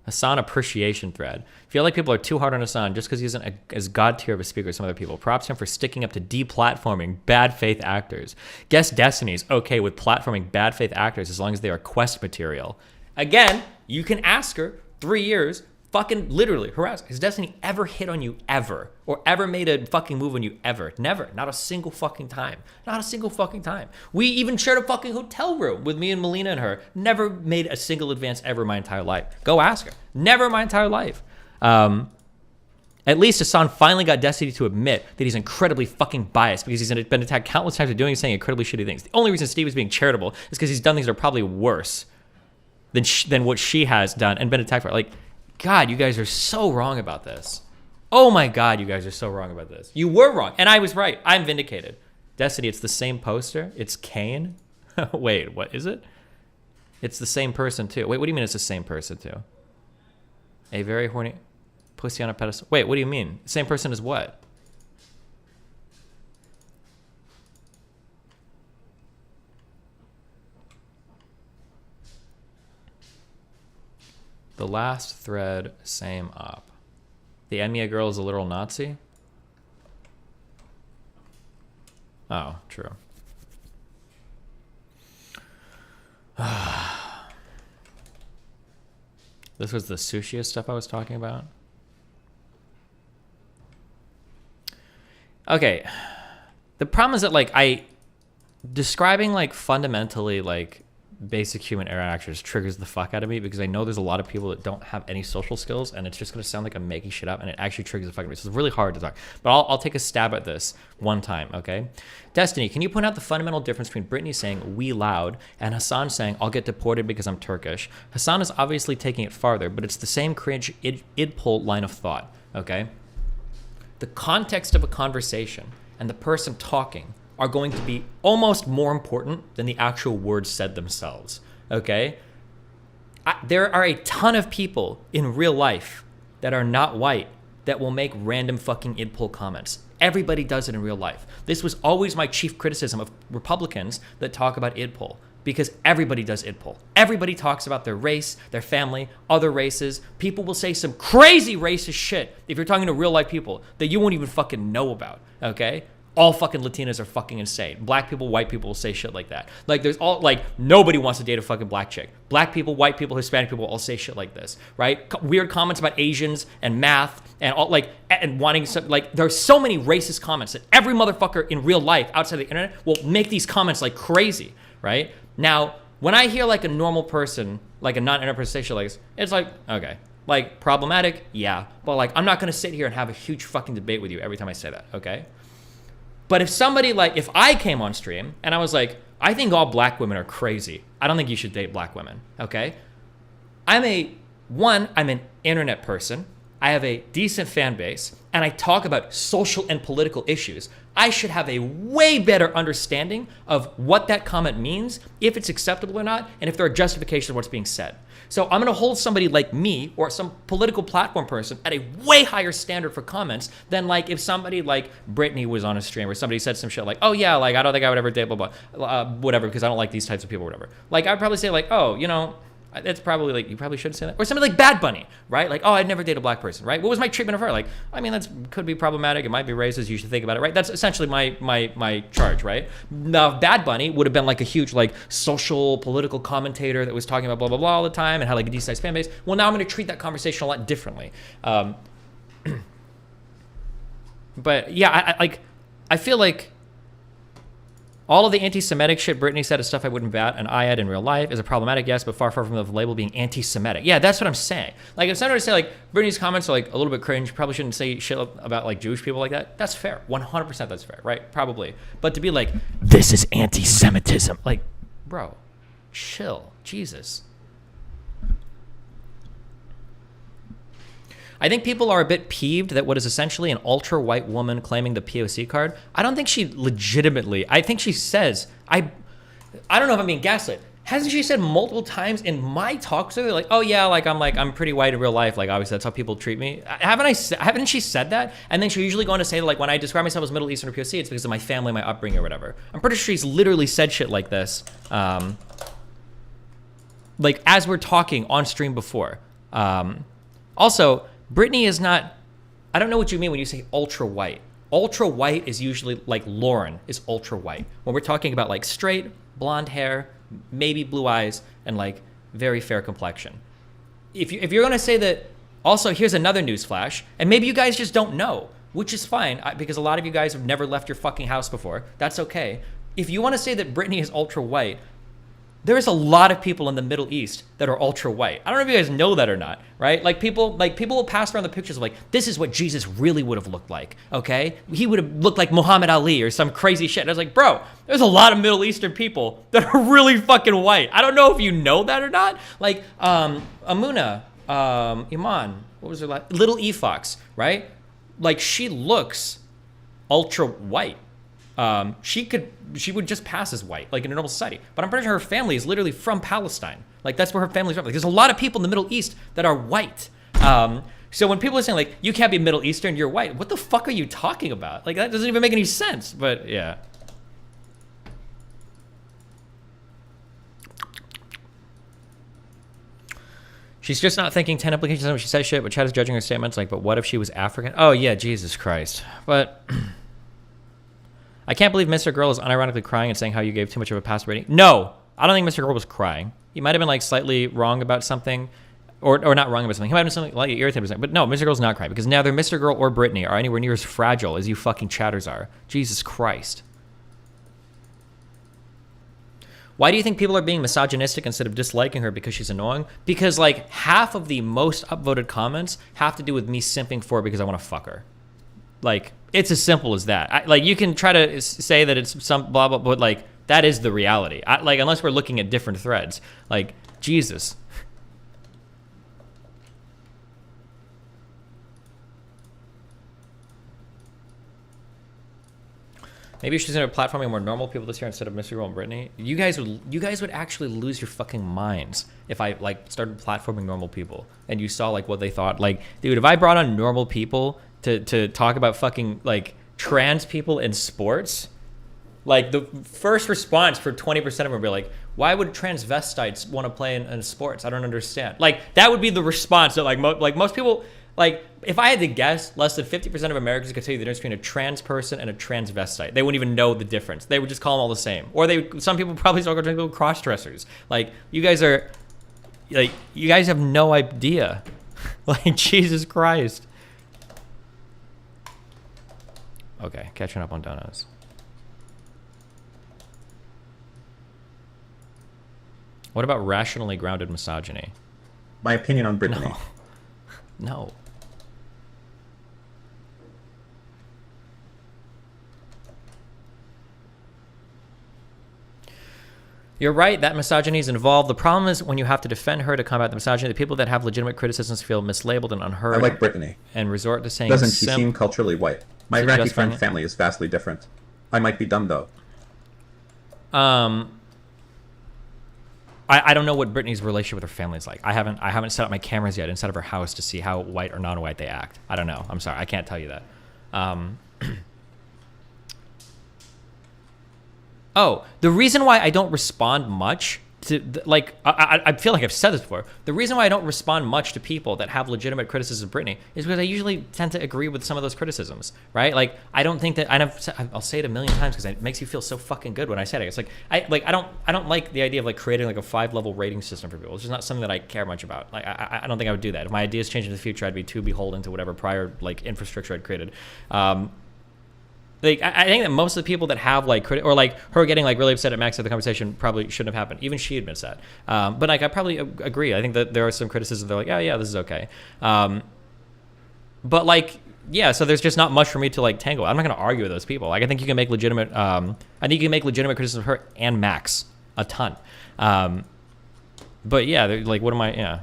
Hasan appreciation thread. Feel like people are too hard on Hasan just because he isn't as god tier of a speaker as some other people. Props to him for sticking up to deplatforming bad faith actors. Guess Destiny's okay with platforming bad faith actors as long as they are quest material. Again, you can ask her 3 years, fucking literally harass. Has Destiny ever hit on you ever? Or ever made a fucking move on you ever? Never. Not a single fucking time. Not a single fucking time. We even shared a fucking hotel room with me and Melina and her. Never made a single advance ever in my entire life. Go ask her. Never in my entire life. At least Hasan finally got Destiny to admit that he's incredibly fucking biased because he's been attacked countless times for doing and saying incredibly shitty things. The only reason Steve is being charitable is because he's done things that are probably worse than what she has done and been attacked for. Like, God, you guys are so wrong about this. Oh my God, you guys are so wrong about this. You were wrong, and I was right. I'm vindicated. Destiny, it's the same poster. It's Kane. Wait, what is it? It's the same person too. Wait, what do you mean it's the same person too? A very horny pussy on a pedestal. Wait, what do you mean? Same person as what? The last thread, same op. The Emmia girl is a literal Nazi? Oh, true. This was the sushi stuff I was talking about? Okay. The problem is that, like, describing, like, fundamentally, like, basic human interactions triggers the fuck out of me because I know there's a lot of people that don't have any social skills and it's just going to sound like I'm making shit up and it actually triggers the fuck out of me. So it's really hard to talk. But I'll take a stab at this one time, okay? Destiny, can you point out the fundamental difference between Brittany saying "we loud" and Hasan saying "I'll get deported because I'm Turkish"? Hasan is obviously taking it farther, but it's the same cringe id-pull line of thought, okay? The context of a conversation and the person talking are going to be almost more important than the actual words said themselves, okay? There are a ton of people in real life that are not white that will make random fucking id-pull comments. Everybody does it in real life. This was always my chief criticism of Republicans that talk about id-pull, because everybody does id-pull. Everybody talks about their race, their family, other races. People will say some crazy racist shit if you're talking to real life people that you won't even fucking know about, okay? All fucking Latinas are fucking insane. Black people, white people will say shit like that. Like, there's all, like, nobody wants to date a fucking black chick. Black people, white people, Hispanic people all say shit like this, right? Weird comments about Asians and math and all, like, and wanting some, like, there's so many racist comments that every motherfucker in real life outside the internet will make these comments like crazy, right? Now, when I hear, like, a normal person, like a non-internet person say shit like this, it's like, okay. Like, problematic? Yeah. But, like, I'm not gonna sit here and have a huge fucking debate with you every time I say that, okay? But if somebody, like, if I came on stream and I was like, I think all black women are crazy. I don't think you should date black women, okay? I'm a One, I'm an internet person. I have a decent fan base, and I talk about social and political issues. I should have a way better understanding of what that comment means, if it's acceptable or not, and if there are justifications of what's being said. So I'm gonna hold somebody like me or some political platform person at a way higher standard for comments than like if somebody like Brittany was on a stream or somebody said some shit like, oh yeah, like I don't think I would ever date blah blah, whatever, because I don't like these types of people or whatever. Like I'd probably say like, oh, you know, it's probably like, you probably shouldn't say that. Or somebody like Bad Bunny, right? Like, oh, I'd never date a black person, right? What was my treatment of her? Like, I mean, that's could be problematic. It might be racist. You should think about it, right? That's essentially my charge, right? Now, Bad Bunny would have been like a huge like social political commentator that was talking about blah blah blah all the time and had like a decent sized fan base. Well, now I'm going to treat that conversation a lot differently. But yeah, I feel like all of the anti-Semitic shit Brittany said is stuff I wouldn't bat an eye at in real life. Is it problematic? Yes, but far from the label being anti-Semitic. Yeah, that's what I'm saying. Like, if somebody were to say, like, Brittany's comments are, like, a little bit cringe, probably shouldn't say shit about, like, Jewish people like that. That's fair. 100% that's fair, right? Probably. But to be like, this is anti-Semitism. Like, bro, chill. Jesus. I think people are a bit peeved that what is essentially an ultra-white woman claiming the POC card. I don't think she legitimately, I think she says, I don't know if I'm being gaslit. Hasn't she said multiple times in my talks with her, like, oh yeah, I'm pretty white in real life. Like, obviously that's how people treat me. Haven't she said that? And then she'll usually go on to say, like, when I describe myself as Middle Eastern or POC, it's because of my family, my upbringing or whatever. I'm pretty sure she's literally said shit like this. Like, as we're talking on stream before. Also, Brittany is not, I don't know what you mean when you say ultra white. Ultra white is usually like Lauren is ultra white. When we're talking about like straight, blonde hair, maybe blue eyes, and like very fair complexion. If you're gonna say that, also here's another news flash, and maybe you guys just don't know, which is fine because a lot of you guys have never left your fucking house before. That's okay. If you wanna say that Brittany is ultra white, there is a lot of people in the Middle East that are ultra white. I don't know if you guys know that or not, right? Like people will pass around the pictures of like, this is what Jesus really would have looked like, okay? He would have looked like Muhammad Ali or some crazy shit. And I was like, bro, there's a lot of Middle Eastern people that are really fucking white. I don't know if you know that or not. Like Amuna, Iman, what was her last? Little E Fox, right? Like she looks ultra white. She would just pass as white, like in a normal society. But I'm pretty sure her family is literally from Palestine. Like that's where her family's from. Like there's a lot of people in the Middle East that are white. So when people are saying like, you can't be Middle Eastern, you're white. What the fuck are you talking about? Like that doesn't even make any sense, but yeah. She's just not thinking 10 implications when she says shit, but Chad is judging her statements like, but what if she was African? Oh yeah, Jesus Christ. But I can't believe MrGirl is unironically crying and saying how you gave too much of a pass rating. No, I don't think MrGirl was crying. He might have been like slightly wrong about something, or not wrong about something. He might have been something like irritated with something. But no, MrGirl's not crying because neither MrGirl or Brittany are anywhere near as fragile as you fucking chatters are. Jesus Christ. Why do you think people are being misogynistic instead of disliking her because she's annoying? Because like half of the most upvoted comments have to do with me simping for her because I want to fuck her. Like, it's as simple as that. Like, you can try to say that it's some blah, blah, but, like, that is the reality. Like, unless we're looking at different threads. Like, Jesus. Maybe she's in a platforming more normal people this year instead of MrGirl and Brittany. You guys would actually lose your fucking minds if I, like, started platforming normal people and you saw, like, what they thought. Like, dude, if I brought on normal people to talk about fucking like trans people in sports, like the first response for 20% of them would be like, why would transvestites want to play in sports? I don't understand. Like that would be the response that like most people, like if I had to guess, less than 50% of Americans could tell you the difference between a trans person and a transvestite. They wouldn't even know the difference. They would just call them all the same. Or some people probably still call people cross dressers. Like you guys have no idea. Like Jesus Christ. Okay, catching up on donuts. What about rationally grounded misogyny? My opinion on Brittany. No. You're right that misogyny is involved. The problem is when you have to defend her to combat the misogyny, the people that have legitimate criticisms feel mislabeled and unheard. I like Brittany. And resort to saying Doesn't she simp. seem culturally white? My Is it Iraqi justifying friend it? family is vastly different. I might be dumb though. I don't know what Brittany's relationship with her family is like. I haven't set up my cameras yet inside of her house to see how white or non-white they act. I don't know. I'm sorry. I can't tell you that. Oh, the reason why I don't respond much to, like, I feel like I've said this before. The reason why I don't respond much to people that have legitimate criticism of Brittany is because I usually tend to agree with some of those criticisms, right? Like, I don't think that, I'll say it a million times because it makes you feel so fucking good when I say it. It's like, I don't like the idea of like creating like a 5-level rating system for people. It's just not something that I care much about. Like, I don't think I would do that. If my ideas change in the future, I'd be too beholden to whatever prior like infrastructure I'd created. Like, I think that most of the people that have like or like her getting like really upset at Max at the conversation probably shouldn't have happened. Even she admits that. But like, I probably agree. I think that there are some criticisms. They're like, yeah, this is okay. But like, yeah, so there's just not much for me to like tangle. I'm not going to argue with those people. Like, I think you can make legitimate. I think you can make legitimate criticism of her and Max a ton. But yeah, like, what am I? Yeah.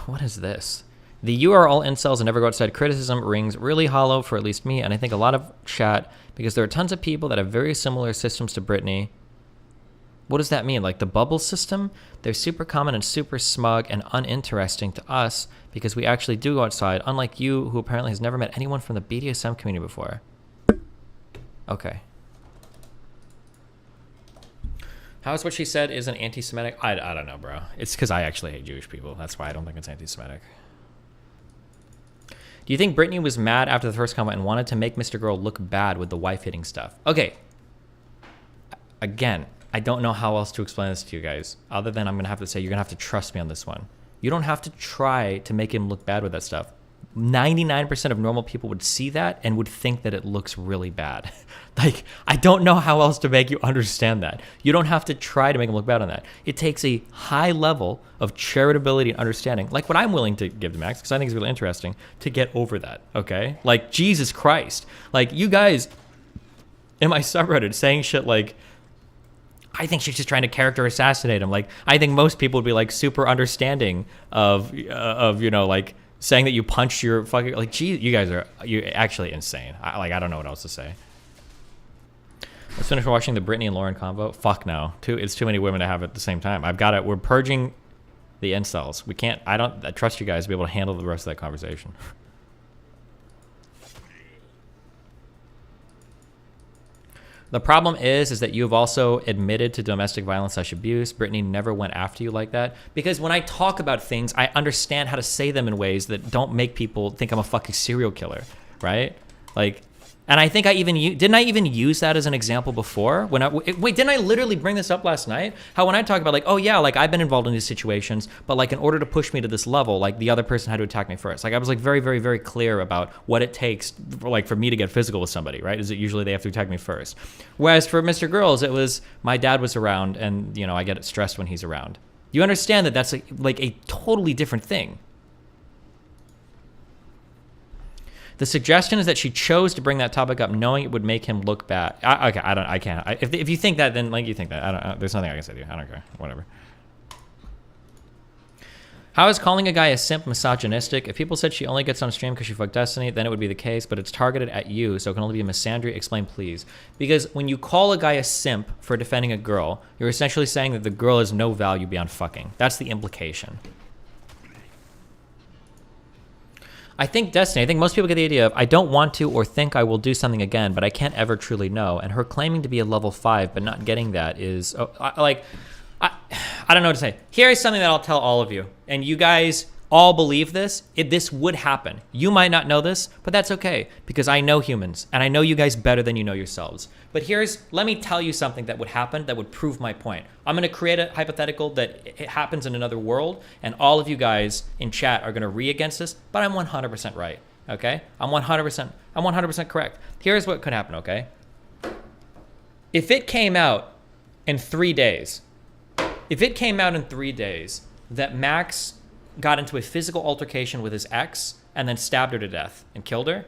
What is this? The "you are all incels and never go outside" criticism rings really hollow for at least me, and I think a lot of chat, because there are tons of people that have very similar systems to Brittany. What does that mean? Like the bubble system? They're super common and super smug and uninteresting to us because we actually do go outside, unlike you, who apparently has never met anyone from the BDSM community before. Okay. How's what she said isn't anti-Semitic? I don't know, bro. It's because I actually hate Jewish people. That's why I don't think it's anti-Semitic. Do you think Brittany was mad after the first comment and wanted to make MrGirl look bad with the wife-hitting stuff? Okay. Again, I don't know how else to explain this to you guys, other than I'm going to have to say you're going to have to trust me on this one. You don't have to try to make him look bad with that stuff. 99% of normal people would see that and would think that it looks really bad. Like, I don't know how else to make you understand that. You don't have to try to make them look bad on that. It takes a high level of charitability and understanding, like what I'm willing to give to Max, because I think it's really interesting, to get over that, okay? Like, Jesus Christ. Like, you guys in my subreddit saying shit like, I think she's just trying to character assassinate him. Like, I think most people would be, like, super understanding of you know, like, saying that you punched your fucking, like, geez, you guys are, you're actually insane. I don't know what else to say. Let's finish watching the Brittany and Lauren convo. Fuck no. It's too many women to have at the same time. I've got it. We're purging the incels. We can't, I trust you guys to be able to handle the rest of that conversation. The problem is that you've also admitted to domestic violence/abuse. Brittany never went after you like that. Because when I talk about things, I understand how to say them in ways that don't make people think I'm a fucking serial killer, right? Like, and I think didn't I even use that as an example before? Wait, didn't I literally bring this up last night? How when I talk about like, oh yeah, like I've been involved in these situations, but like in order to push me to this level, like the other person had to attack me first. Like I was like very, very, very clear about what it takes for me to get physical with somebody, right? Is it usually they have to attack me first. Whereas for MrGirls, it was my dad was around and, you know, I get stressed when he's around. You understand that that's like a totally different thing. The suggestion is that she chose to bring that topic up knowing it would make him look bad. I can't. If you think that, then like you think that. I don't. There's nothing I can say to you. I don't care. Whatever. How is calling a guy a simp misogynistic? If people said she only gets on stream because she fucked Destiny, then it would be the case, but it's targeted at you, so it can only be a misandry. Explain, please. Because when you call a guy a simp for defending a girl, you're essentially saying that the girl has no value beyond fucking. That's the implication. I think most people get the idea of, I don't want to or think I will do something again, but I can't ever truly know. And her claiming to be a level 5, but not getting that is, I don't know what to say. Here is something that I'll tell all of you. And you guys all believe this. This would happen. You might not know this, but that's okay. Because I know humans, and I know you guys better than you know yourselves. But let me tell you something that would happen that would prove my point. I'm going to create a hypothetical that it happens in another world, and all of you guys in chat are going to re against this, but I'm 100% right, okay? I'm 100% correct. Here's what could happen, okay? If it came out in 3 days, that Max got into a physical altercation with his ex and then stabbed her to death and killed her,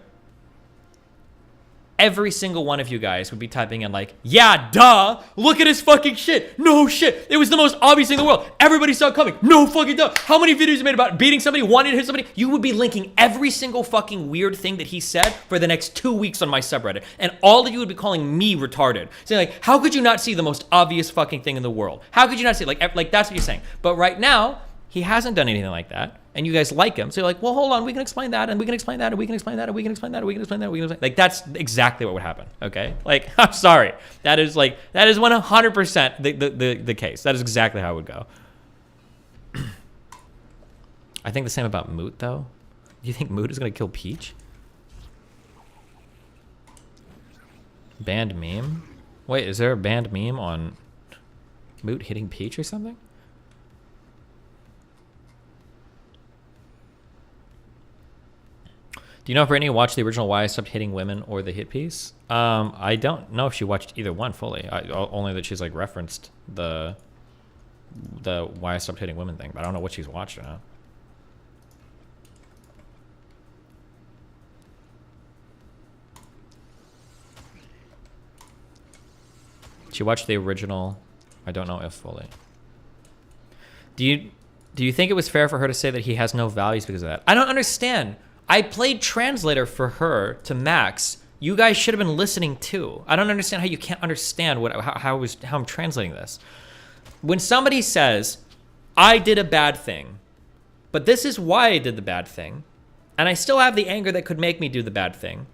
every single one of you guys would be typing in like, yeah, duh, look at his fucking shit. No shit. It was the most obvious thing in the world. Everybody saw it coming. No fucking duh. How many videos you made about beating somebody, wanting to hit somebody? You would be linking every single fucking weird thing that he said for the next 2 weeks on my subreddit. And all of you would be calling me retarded. Saying like, how could you not see the most obvious fucking thing in the world? How could you not see it? Like that's what you're saying. But right now, he hasn't done anything like that. And you guys like him. So you're like, well, hold on, we can explain that, and we can explain that, and we can explain that, and we can explain that, and we can explain that, and we can explain that. Like, that's exactly what would happen, okay? Like, I'm sorry. That is 100% the case. That is exactly how it would go. I think the same about Moot, though. Do you think Moot is going to kill Peach? Banned meme? Wait, is there a banned meme on Moot hitting Peach or something? Do you know if Brittany watched the original Why I Stopped Hitting Women or the hit piece? I don't know if she watched either one fully. Only that she's like referenced the Why I Stopped Hitting Women thing, but I don't know what she's watched or not. She watched the original. I don't know if fully. Do you think it was fair for her to say that he has no values because of that? I don't understand. I played translator for her to Max. You guys should have been listening too. I don't understand how you can't understand how I'm translating this. When somebody says, I did a bad thing, but this is why I did the bad thing, and I still have the anger that could make me do the bad thing,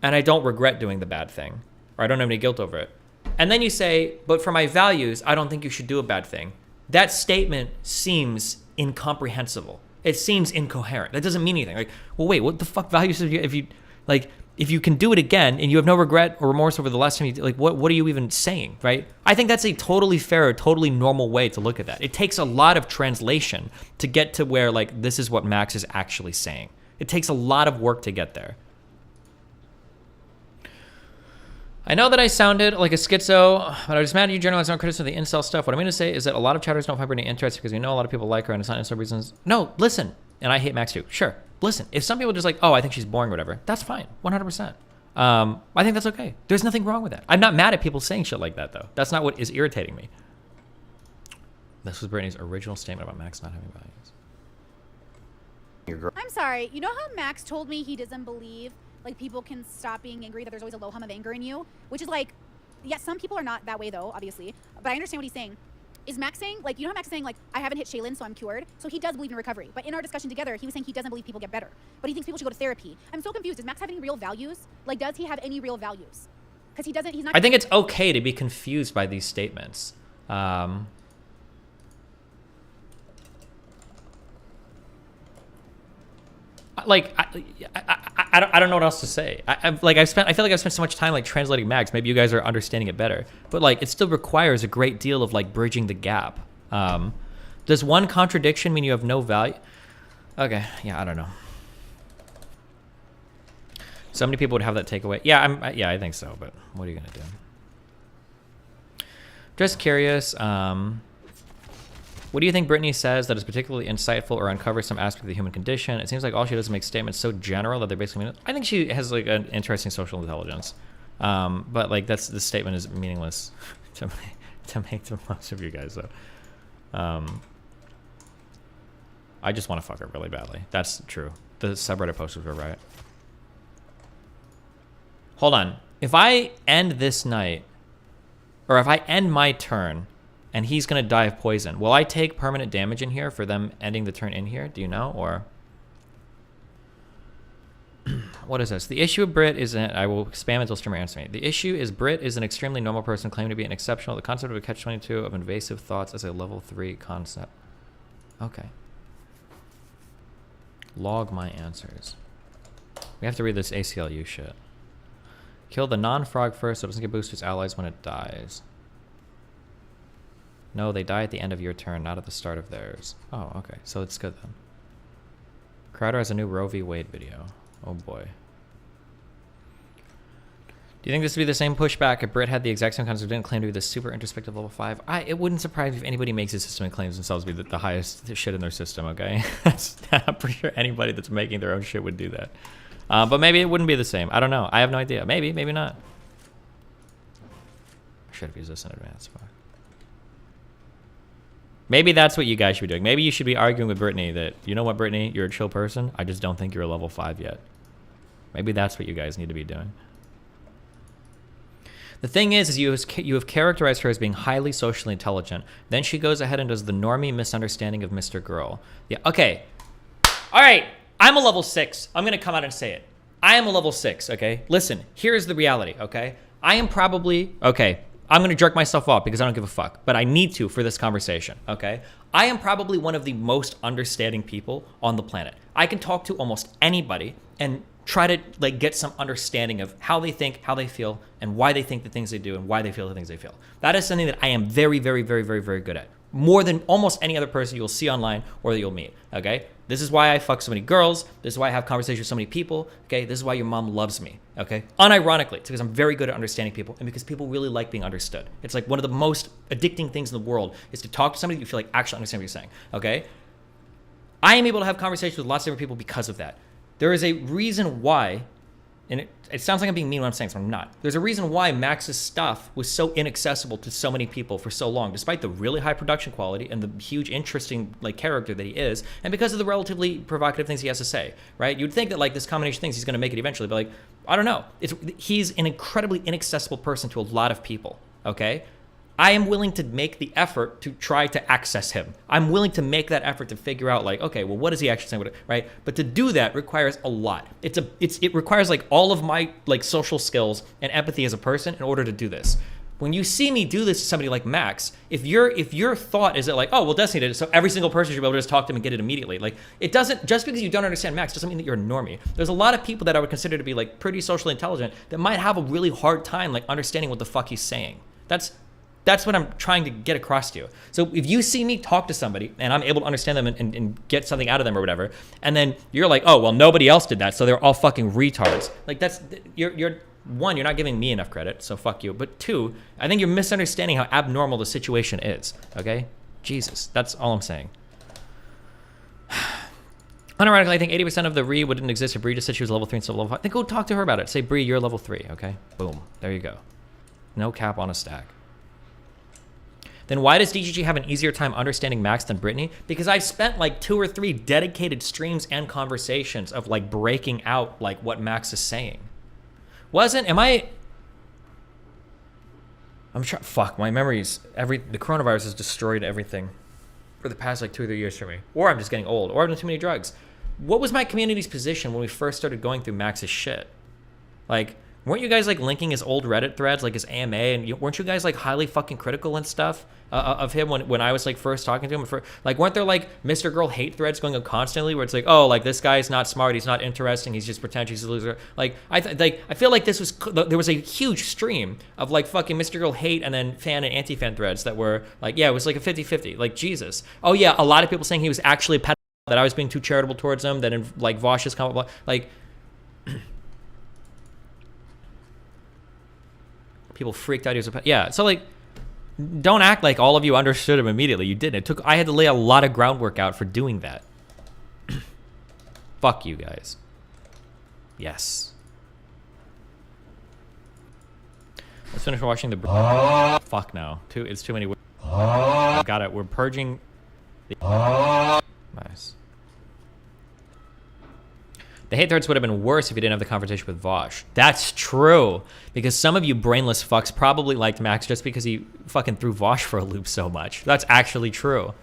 and I don't regret doing the bad thing, or I don't have any guilt over it. And then you say, but for my values, I don't think you should do a bad thing. That statement seems incomprehensible. It seems incoherent. That doesn't mean anything. Like, well, wait, what the fuck values have you, if you can do it again and you have no regret or remorse over the last time you did, like, what are you even saying, right? I think that's a totally fair, totally normal way to look at that. It takes a lot of translation to get to where, like, this is what Max is actually saying. It takes a lot of work to get there. I know that I sounded like a schizo, but I just mad at you journalists aren't criticism of the incel stuff. What I'm going to say is that a lot of chatters don't find Brittany interesting because we know a lot of people like her and it's not incel reasons. No, listen. And I hate Max too. Sure. Listen. If some people are just like, oh, I think she's boring or whatever, that's fine. 100%. I think that's okay. There's nothing wrong with that. I'm not mad at people saying shit like that, though. That's not what is irritating me. This was Brittany's original statement about Max not having values. I'm sorry. You know how Max told me he doesn't believe like people can stop being angry, that there's always a low hum of anger in you, which is like, yeah, some people are not that way though, obviously, but I understand what he's saying. Is Max saying, like, you know how Max is saying, like, I haven't hit Shaylin, so I'm cured? So he does believe in recovery. But in our discussion together, he was saying he doesn't believe people get better, but he thinks people should go to therapy. I'm so confused. Does Max have any real values? Like, does he have any real values? Because he doesn't, he's not. I think it's okay to be confused by these statements. Like, I don't know what else to say. I feel like I've spent so much time like translating Max. Maybe you guys are understanding it better, but like it still requires a great deal of like bridging the gap. Does one contradiction mean you have no value? Okay, yeah, I don't know. So many people would have that takeaway. Yeah, yeah, I think so. But what are you gonna do? Just curious. What do you think Brittany says that is particularly insightful or uncovers some aspect of the human condition? It seems like all she does is make statements so general that they basically mean it. I think she has like an interesting social intelligence, but like this statement is meaningless to make to most of you guys though. I just want to fuck her really badly. That's true. The subreddit posters were right. Hold on. If I end this night, or if I end my turn, and he's going to die of poison, will I take permanent damage in here for them ending the turn in here? Do you know? Or what is this? The issue of Brit is I will spam until streamer answers me. The issue is Brit is an extremely normal person claiming to be an exceptional. The concept of a catch-22 of invasive thoughts as a level 3 concept. Okay. Log my answers. We have to read this ACLU shit. Kill the non-frog first so it doesn't get boosted to its allies when it dies. No, they die at the end of your turn, not at the start of theirs. Oh, okay. So it's good then. Crowder has a new Roe v. Wade video. Oh boy. Do you think this would be the same pushback if Britt had the exact same concept, didn't claim to be the super introspective level 5? It wouldn't surprise me if anybody makes a system and claims themselves to be the highest shit in their system, okay? I'm pretty sure anybody that's making their own shit would do that. But maybe it wouldn't be the same. I don't know. I have no idea. Maybe, maybe not. I should have used this in advance. Fuck. Maybe that's what you guys should be doing. Maybe you should be arguing with Brittany that, you know what, Brittany, you're a chill person. I just don't think you're a level 5 yet. Maybe that's what you guys need to be doing. The thing is you have characterized her as being highly socially intelligent. Then she goes ahead and does the normie misunderstanding of MrGirl. Yeah, okay. All right, I'm a level 6. I'm going to come out and say it. I am a level 6, okay? Listen, here's the reality, okay? I am probably, okay, I'm going to jerk myself off because I don't give a fuck, but I need to for this conversation, okay? I am probably one of the most understanding people on the planet. I can talk to almost anybody and try to like get some understanding of how they think, how they feel, and why they think the things they do and why they feel the things they feel. That is something that I am very, very, very, very, very good at. More than almost any other person you'll see online or that you'll meet, okay? This is why I fuck so many girls. This is why I have conversations with so many people, okay? This is why your mom loves me, okay? Unironically, it's because I'm very good at understanding people and because people really like being understood. It's like one of the most addicting things in the world is to talk to somebody that you feel like actually understand what you're saying, okay? I am able to have conversations with lots of different people because of that. There is a reason why, and it sounds like I'm being mean when I'm saying, so I'm not. There's a reason why Max's stuff was so inaccessible to so many people for so long, despite the really high production quality and the huge, interesting like character that he is, and because of the relatively provocative things he has to say, right? You'd think that like this combination of things, he's going to make it eventually, but like, I don't know. He's an incredibly inaccessible person to a lot of people, okay? I am willing to make the effort to try to access him. I'm willing to make that effort to figure out like, okay, well, what is he actually saying, right? But to do that requires a lot. It requires like all of my like social skills and empathy as a person in order to do this. When you see me do this to somebody like Max, if your thought is that like, oh, well, Destiny did it, so every single person should be able to just talk to him and get it immediately. Like, it doesn't, just because you don't understand Max doesn't mean that you're a normie. There's a lot of people that I would consider to be like pretty socially intelligent that might have a really hard time like understanding what the fuck he's saying. That's what I'm trying to get across to you. So if you see me talk to somebody and I'm able to understand them and get something out of them or whatever, and then you're like, oh, well, nobody else did that, so they're all fucking retards. Like you're one, you're not giving me enough credit, so fuck you. But two, I think you're misunderstanding how abnormal the situation is, okay? Jesus, that's all I'm saying. Unironically, I think 80% of the Ree wouldn't exist if Bree just said she was level 3 instead of level 5. Then go talk to her about it. Say, Bree, you're level 3, okay? Boom, there you go. No cap on a stack. Then why does DGG have an easier time understanding Max than Brittany? Because I've spent like 2 or 3 dedicated streams and conversations of like breaking out like what Max is saying. I'm trying, fuck, my memories, the coronavirus has destroyed everything for the past like 2 or 3 years for me. Or I'm just getting old, or I've done too many drugs. What was my community's position when we first started going through Max's shit? Like, weren't you guys like linking his old Reddit threads, like his AMA, and weren't you guys like highly fucking critical and stuff of him when I was like first talking to him? Like, weren't there like MrGirl hate threads going up constantly where it's like, oh, like this guy's not smart, he's not interesting, he's just pretentious, he's a loser. Like, I feel like there was a huge stream of like fucking MrGirl hate and then fan and anti-fan threads that were like, yeah, it was like a 50-50. Like, Jesus. Oh yeah, a lot of people saying he was actually a pedophile, that I was being too charitable towards him, that in like Vosh's comment, like. People freaked out he was a pet. Yeah, so like, don't act like all of you understood him immediately. You didn't. I had to lay a lot of groundwork out for doing that. Fuck you guys. Yes. Let's finish watching the. Fuck no. It's too many. Got it. We're purging. Nice. The hate threads would have been worse if you didn't have the conversation with Vosh. That's true. Because some of you brainless fucks probably liked Max just because he fucking threw Vosh for a loop so much. That's actually true.